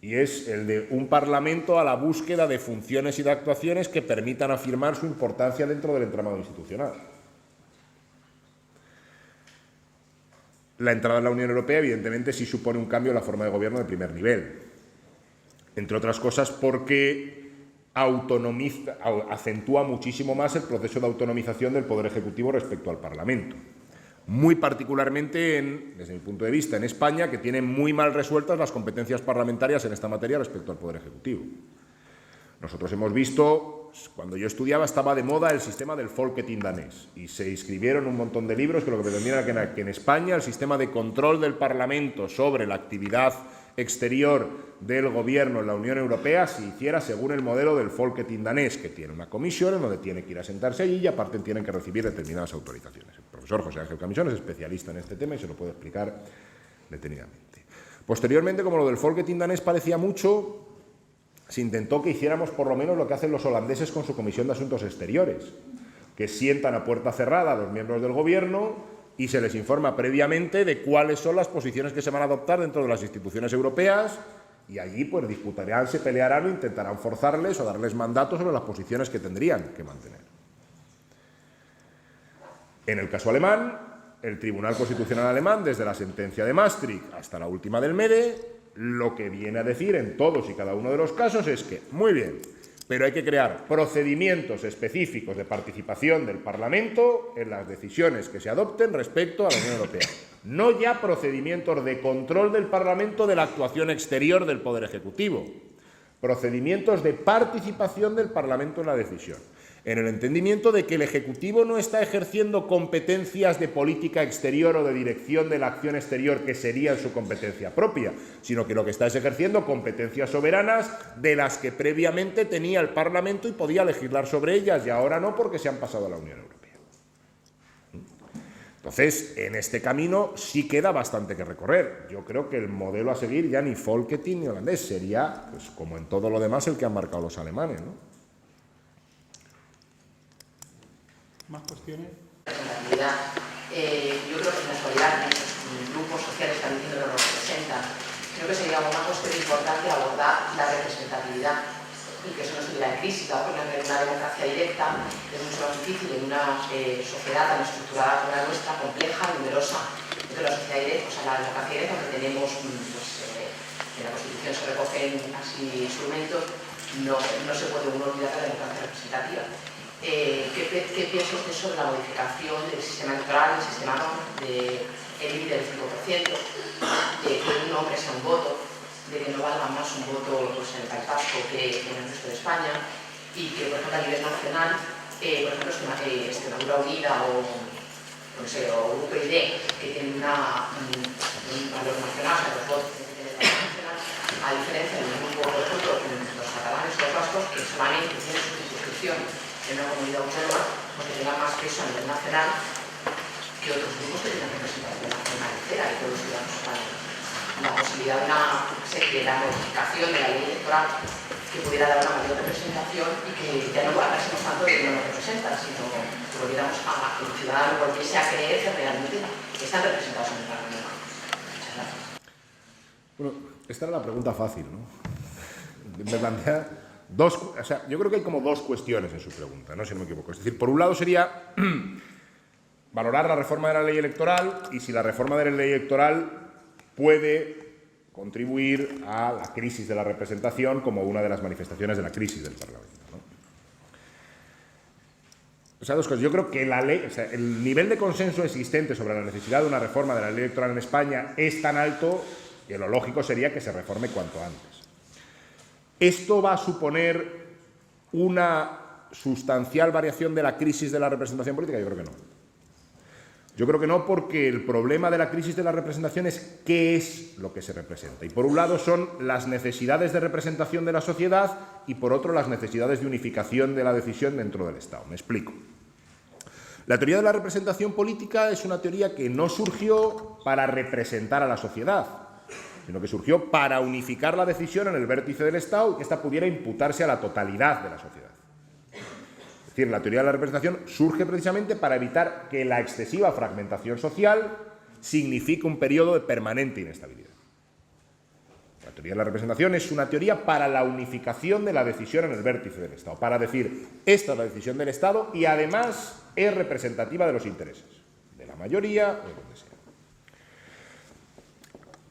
y es el de un Parlamento a la búsqueda de funciones y de actuaciones que permitan afirmar su importancia dentro del entramado institucional. La entrada en la Unión Europea, evidentemente, sí supone un cambio en la forma de gobierno de primer nivel, entre otras cosas porque acentúa muchísimo más el proceso de autonomización del Poder Ejecutivo respecto al Parlamento. Muy particularmente, desde mi punto de vista, en España, que tiene muy mal resueltas las competencias parlamentarias en esta materia respecto al Poder Ejecutivo. Nosotros hemos visto, cuando yo estudiaba estaba de moda el sistema del Folketing danés y se escribieron un montón de libros que lo que pretendían era que en España el sistema de control del Parlamento sobre la actividad exterior del Gobierno en la Unión Europea se hiciera según el modelo del Folketing danés, que tiene una comisión en donde tiene que ir a sentarse allí y aparte tienen que recibir determinadas autorizaciones. El profesor José Ángel Camisón es especialista en este tema y se lo puede explicar detenidamente. Posteriormente, como lo del Folketing danés parecía mucho, se intentó que hiciéramos por lo menos lo que hacen los holandeses con su Comisión de Asuntos Exteriores, que sientan a puerta cerrada a los miembros del gobierno y se les informa previamente de cuáles son las posiciones que se van a adoptar dentro de las instituciones europeas, y allí pues disputarán, se pelearán o intentarán forzarles o darles mandatos sobre las posiciones que tendrían que mantener. En el caso alemán, el Tribunal Constitucional alemán, desde la sentencia de Maastricht hasta la última del MEDE, lo que viene a decir en todos y cada uno de los casos es que, muy bien, pero hay que crear procedimientos específicos de participación del Parlamento en las decisiones que se adopten respecto a la Unión Europea. No ya procedimientos de control del Parlamento de la actuación exterior del Poder Ejecutivo, procedimientos de participación del Parlamento en la decisión, en el entendimiento de que el Ejecutivo no está ejerciendo competencias de política exterior o de dirección de la acción exterior que serían su competencia propia, sino que lo que está es ejerciendo competencias soberanas de las que previamente tenía el Parlamento y podía legislar sobre ellas, y ahora no, porque se han pasado a la Unión Europea. Entonces, en este camino sí queda bastante que recorrer. Yo creo que el modelo a seguir ya ni Folketing ni holandés, sería, pues, como en todo lo demás, el que han marcado los alemanes, ¿no? ¿Más cuestiones? Yo creo que en la actualidad los grupos sociales que no lo representan, creo que sería una cuestión importante abordar la representatividad y que eso no estuviera en crisis, dado que una democracia directa es mucho más difícil en una sociedad tan estructurada como la nuestra, compleja, numerosa. Entonces la sociedad directa, o sea, la democracia directa, donde tenemos, pues, en la Constitución se recogen así instrumentos, no se puede uno olvidar de la democracia representativa. ¿Qué piensa usted sobre la modificación del sistema electoral, del sistema del límite del 5%, de que un nombre sea un voto, de que no valga más un voto, pues, en el País Vasco que en el resto de España, y que, por ejemplo, a nivel nacional, por ejemplo, Extremadura Unida o Grupo ID, que tiene un valor nacional, o sea, los votos que tiene el valor nacional, a diferencia de un grupo, por ejemplo, los catalanes o los vascos, que solamente tienen su circunscripción en una comunidad autónoma, porque tenga más peso a nivel nacional que otros grupos que tienen representación nacional entera y todos los ciudadanos españoles. La posibilidad de la modificación de la ley electoral que pudiera dar una mayor representación y que ya no hablásemos tanto de que no nos representan, sino que volviéramos a que el ciudadano volviese a creer que realmente están representados en el Parlamento. Muchas gracias. Bueno, esta era la pregunta fácil, ¿no? Me plantea yo creo que hay como dos cuestiones en su pregunta, no sé si me equivoco. Es decir, por un lado sería valorar la reforma de la ley electoral y si la reforma de la ley electoral puede contribuir a la crisis de la representación como una de las manifestaciones de la crisis del Parlamento, ¿no? O sea, dos cosas. Yo creo que la ley, el nivel de consenso existente sobre la necesidad de una reforma de la ley electoral en España es tan alto que lo lógico sería que se reforme cuanto antes. ¿Esto va a suponer una sustancial variación de la crisis de la representación política? Yo creo que no. Yo creo que no, porque el problema de la crisis de la representación es qué es lo que se representa. Y por un lado son las necesidades de representación de la sociedad y por otro las necesidades de unificación de la decisión dentro del Estado. Me explico. La teoría de la representación política es una teoría que no surgió para representar a la sociedad, sino que surgió para unificar la decisión en el vértice del Estado y que ésta pudiera imputarse a la totalidad de la sociedad. Es decir, la teoría de la representación surge precisamente para evitar que la excesiva fragmentación social signifique un periodo de permanente inestabilidad. La teoría de la representación es una teoría para la unificación de la decisión en el vértice del Estado, para decir, esta es la decisión del Estado y además es representativa de los intereses, de la mayoría o de donde sea.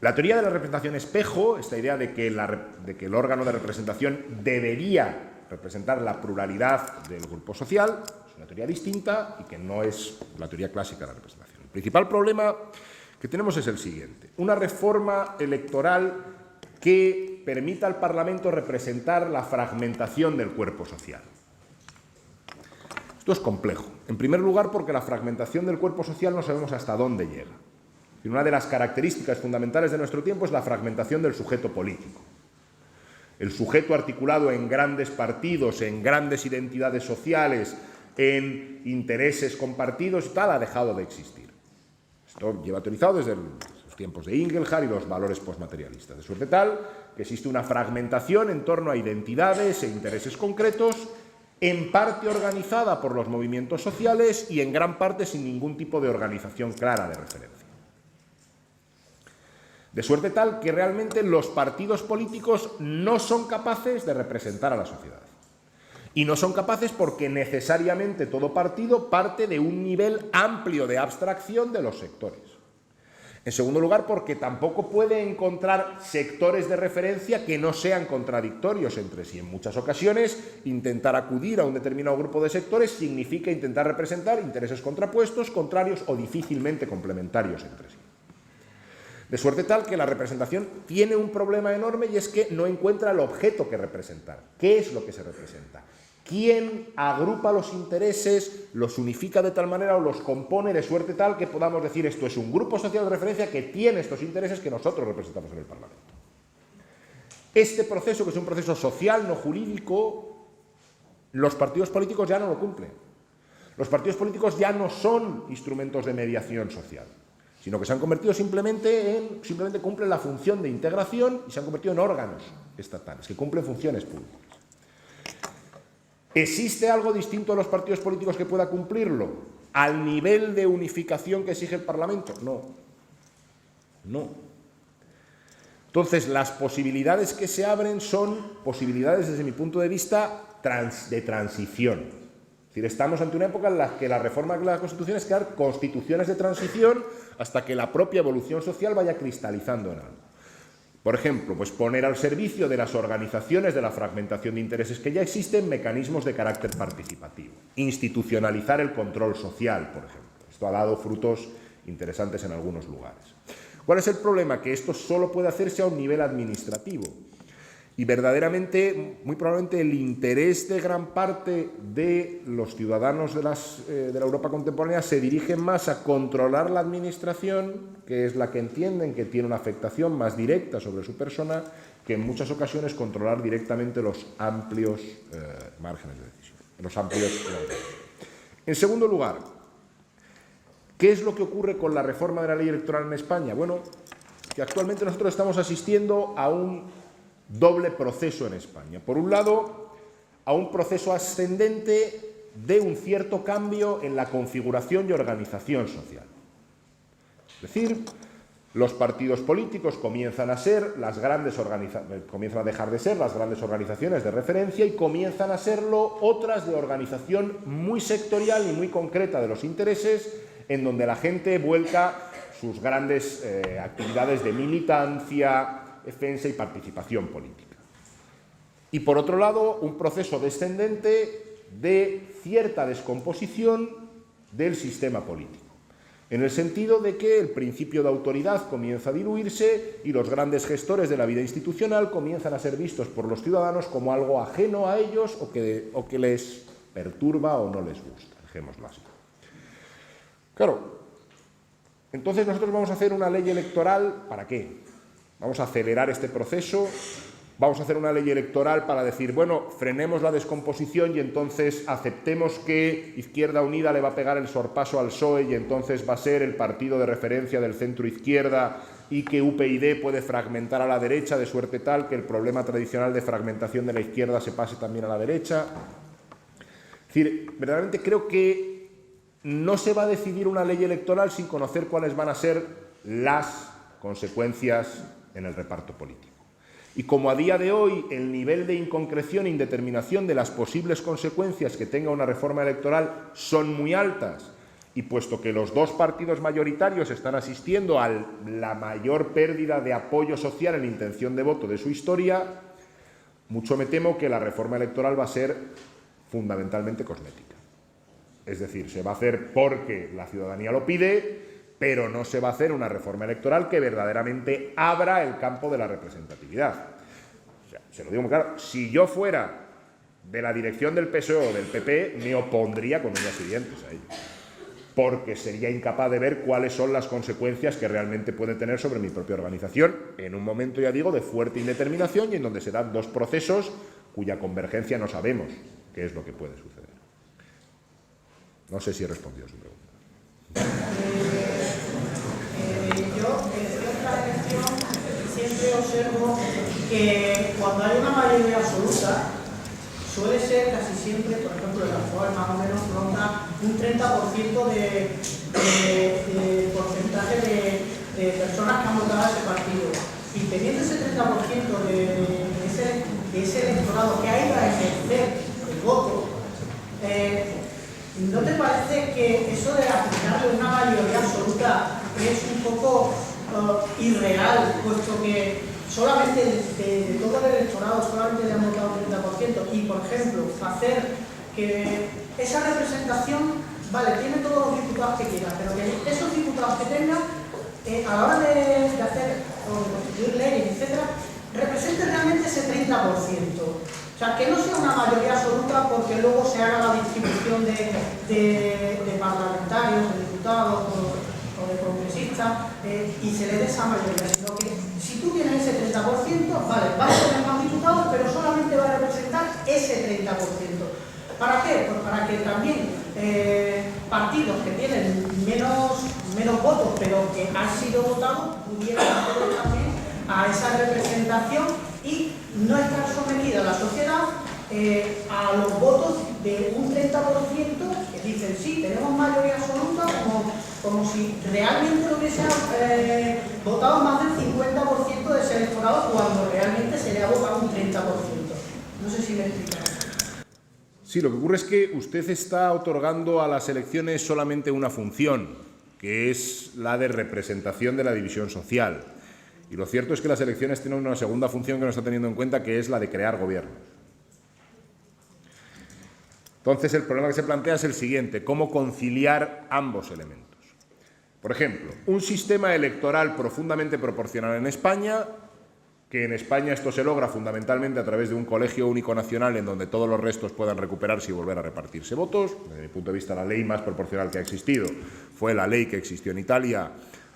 La teoría de la representación espejo, esta idea de que el órgano de representación debería representar la pluralidad del grupo social, es una teoría distinta y que no es la teoría clásica de la representación. El principal problema que tenemos es el siguiente: una reforma electoral que permita al Parlamento representar la fragmentación del cuerpo social. Esto es complejo. En primer lugar, porque la fragmentación del cuerpo social no sabemos hasta dónde llega. Y una de las características fundamentales de nuestro tiempo es la fragmentación del sujeto político. El sujeto articulado en grandes partidos, en grandes identidades sociales, en intereses compartidos y tal, ha dejado de existir. Esto lleva teorizado desde los tiempos de Ingelhard y los valores postmaterialistas, de suerte tal que existe una fragmentación en torno a identidades e intereses concretos, en parte organizada por los movimientos sociales y en gran parte sin ningún tipo de organización clara de referencia. De suerte tal que realmente los partidos políticos no son capaces de representar a la sociedad. Y no son capaces porque necesariamente todo partido parte de un nivel amplio de abstracción de los sectores. En segundo lugar, porque tampoco puede encontrar sectores de referencia que no sean contradictorios entre sí. En muchas ocasiones, intentar acudir a un determinado grupo de sectores significa intentar representar intereses contrapuestos, contrarios o difícilmente complementarios entre sí. De suerte tal que la representación tiene un problema enorme y es que no encuentra el objeto que representar. ¿Qué es lo que se representa? ¿Quién agrupa los intereses, los unifica de tal manera o los compone de suerte tal que podamos decir esto es un grupo social de referencia que tiene estos intereses que nosotros representamos en el Parlamento? Este proceso, que es un proceso social, no jurídico, los partidos políticos ya no lo cumplen. Los partidos políticos ya no son instrumentos de mediación social, sino que se han convertido simplemente cumplen la función de integración y se han convertido en órganos estatales, que cumplen funciones públicas. ¿Existe algo distinto a los partidos políticos que pueda cumplirlo? ¿Al nivel de unificación que exige el Parlamento? No. No. Entonces, las posibilidades que se abren son posibilidades, desde mi punto de vista, de transición. Es decir, estamos ante una época en la que la reforma de la Constitución es crear constituciones de transición hasta que la propia evolución social vaya cristalizando en algo. Por ejemplo, pues poner al servicio de las organizaciones de la fragmentación de intereses que ya existen mecanismos de carácter participativo. Institucionalizar el control social, por ejemplo. Esto ha dado frutos interesantes en algunos lugares. ¿Cuál es el problema? Que esto solo puede hacerse a un nivel administrativo. Y verdaderamente, muy probablemente, el interés de gran parte de los ciudadanos de la Europa contemporánea se dirige más a controlar la administración, que es la que entienden que tiene una afectación más directa sobre su persona, que en muchas ocasiones controlar directamente los amplios márgenes de decisión. En segundo lugar, ¿qué es lo que ocurre con la reforma de la ley electoral en España? Bueno, que actualmente nosotros estamos asistiendo a un doble proceso en España. Por un lado, a un proceso ascendente de un cierto cambio en la configuración y organización social. Es decir, los partidos políticos comienzan a dejar de ser las grandes organizaciones de referencia y comienzan a serlo otras de organización muy sectorial y muy concreta de los intereses, en donde la gente vuelca sus grandes actividades de militancia, defensa y participación política. Y por otro lado, un proceso descendente de cierta descomposición del sistema político, en el sentido de que el principio de autoridad comienza a diluirse y los grandes gestores de la vida institucional comienzan a ser vistos por los ciudadanos como algo ajeno a ellos o que les perturba o no les gusta, dejémoslo así. Claro, entonces nosotros vamos a hacer una ley electoral, ¿para qué? Vamos a acelerar este proceso, vamos a hacer una ley electoral para decir, bueno, frenemos la descomposición y entonces aceptemos que Izquierda Unida le va a pegar el sorpaso al PSOE y entonces va a ser el partido de referencia del centro izquierda y que UPyD puede fragmentar a la derecha de suerte tal que el problema tradicional de fragmentación de la izquierda se pase también a la derecha. Es decir, verdaderamente creo que no se va a decidir una ley electoral sin conocer cuáles van a ser las consecuencias en el reparto político. Y como a día de hoy el nivel de inconcreción e indeterminación de las posibles consecuencias que tenga una reforma electoral son muy altas, y puesto que los dos partidos mayoritarios están asistiendo a la mayor pérdida de apoyo social en intención de voto de su historia, mucho me temo que la reforma electoral va a ser fundamentalmente cosmética. Es decir, se va a hacer porque la ciudadanía lo pide, pero no se va a hacer una reforma electoral que verdaderamente abra el campo de la representatividad. O sea, se lo digo muy claro, si yo fuera de la dirección del PSOE o del PP, me opondría con uñas y dientes a ello, porque sería incapaz de ver cuáles son las consecuencias que realmente puede tener sobre mi propia organización, en un momento, ya digo, de fuerte indeterminación y en donde se dan dos procesos cuya convergencia no sabemos qué es lo que puede suceder. No sé si he respondido a su pregunta. Yo, en cierta elección, siempre observo que cuando hay una mayoría absoluta, suele ser casi siempre, por ejemplo, en la actual más o menos ronda un 30% de porcentaje de personas que han votado a ese partido. Y teniendo ese 30% de ese electorado que ha ido a ejercer el voto, ¿no te parece que eso de aplicarle una mayoría absoluta es un poco irreal, puesto que solamente de todo el electorado solamente le han votado un 30%? Y, por ejemplo, hacer que esa representación, vale, tiene todos los diputados que quiera, pero que esos diputados que tenga, a la hora de hacer o de constituir leyes, etcétera, represente realmente ese 30%. O sea, que no sea una mayoría absoluta porque luego se haga la distribución de parlamentarios, de diputados o de congresistas y se le dé esa mayoría, sino que si tú tienes ese 30%, vale, vas a tener más diputados, pero solamente va a representar ese 30%. ¿Para qué? Pues para que también partidos que tienen menos votos, pero que han sido votados, pudieran acceder también a esa representación y no estar sometida la sociedad a los votos de un 30% que dicen sí, tenemos mayoría absoluta, como si realmente hubiese votado más del 50% de ese electorado cuando realmente se le ha votado un 30%. No sé si me explico. Sí, lo que ocurre es que usted está otorgando a las elecciones solamente una función, que es la de representación de la división social. Y lo cierto es que las elecciones tienen una segunda función que no está teniendo en cuenta, que es la de crear gobierno. Entonces, el problema que se plantea es el siguiente: ¿cómo conciliar ambos elementos? Por ejemplo, un sistema electoral profundamente proporcional en España, que en España esto se logra fundamentalmente a través de un colegio único nacional en donde todos los restos puedan recuperarse y volver a repartirse votos. Desde mi punto de vista, la ley más proporcional que ha existido fue la ley que existió en Italia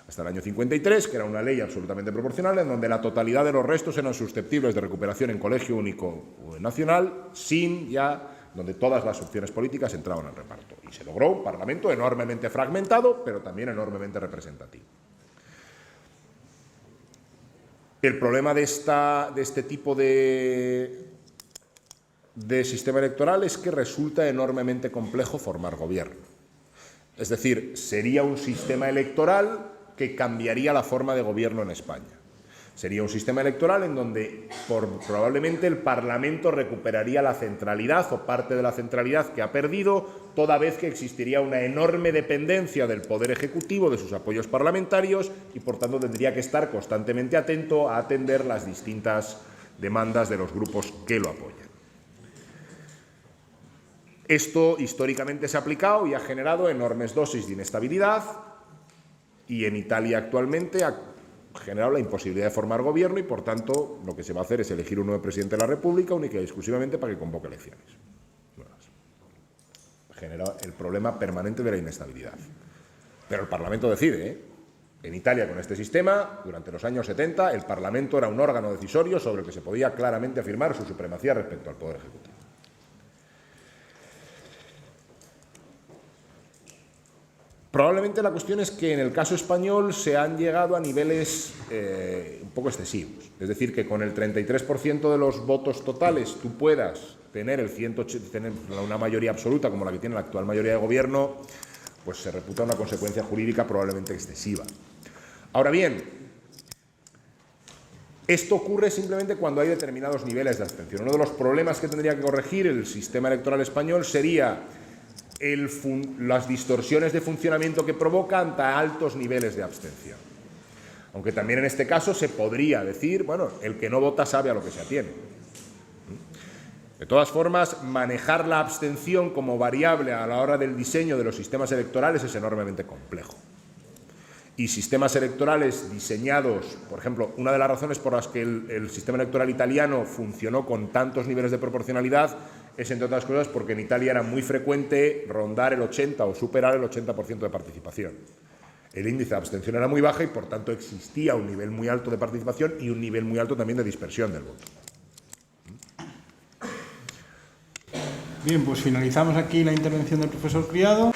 hasta el año 53, que era una ley absolutamente proporcional, en donde la totalidad de los restos eran susceptibles de recuperación en colegio único nacional, donde todas las opciones políticas entraban al reparto. Y se logró un Parlamento enormemente fragmentado, pero también enormemente representativo. El problema de este tipo de sistema electoral es que resulta enormemente complejo formar gobierno. Es decir, sería un sistema electoral que cambiaría la forma de gobierno en España. Sería un sistema electoral en donde probablemente el Parlamento recuperaría la centralidad o parte de la centralidad que ha perdido, toda vez que existiría una enorme dependencia del Poder Ejecutivo, de sus apoyos parlamentarios, y por tanto tendría que estar constantemente atento a atender las distintas demandas de los grupos que lo apoyan. Esto históricamente se ha aplicado y ha generado enormes dosis de inestabilidad, y en Italia actualmente ha generado la imposibilidad de formar gobierno, y por tanto lo que se va a hacer es elegir un nuevo presidente de la República única y exclusivamente para que convoque elecciones. Genera el problema permanente de la inestabilidad. Pero el Parlamento decide, ¿eh? En Italia, con este sistema, durante los años 70, el Parlamento era un órgano decisorio sobre el que se podía claramente afirmar su supremacía respecto al Poder Ejecutivo. Probablemente la cuestión es que en el caso español se han llegado a niveles un poco excesivos. Es decir, que con el 33% de los votos totales tú puedas tener una mayoría absoluta como la que tiene la actual mayoría de gobierno, pues se reputa una consecuencia jurídica probablemente excesiva. Ahora bien, esto ocurre simplemente cuando hay determinados niveles de abstención. Uno de los problemas que tendría que corregir el sistema electoral español sería las distorsiones de funcionamiento que provoca ante altos niveles de abstención. Aunque también en este caso se podría decir, bueno, el que no vota sabe a lo que se atiene. De todas formas, manejar la abstención como variable a la hora del diseño de los sistemas electorales es enormemente complejo. Y sistemas electorales diseñados, por ejemplo, una de las razones por las que el sistema electoral italiano funcionó con tantos niveles de proporcionalidad es, entre otras cosas, porque en Italia era muy frecuente rondar el 80 o superar el 80% de participación. El índice de abstención era muy baja y, por tanto, existía un nivel muy alto de participación y un nivel muy alto también de dispersión del voto. Bien, pues finalizamos aquí la intervención del profesor Criado.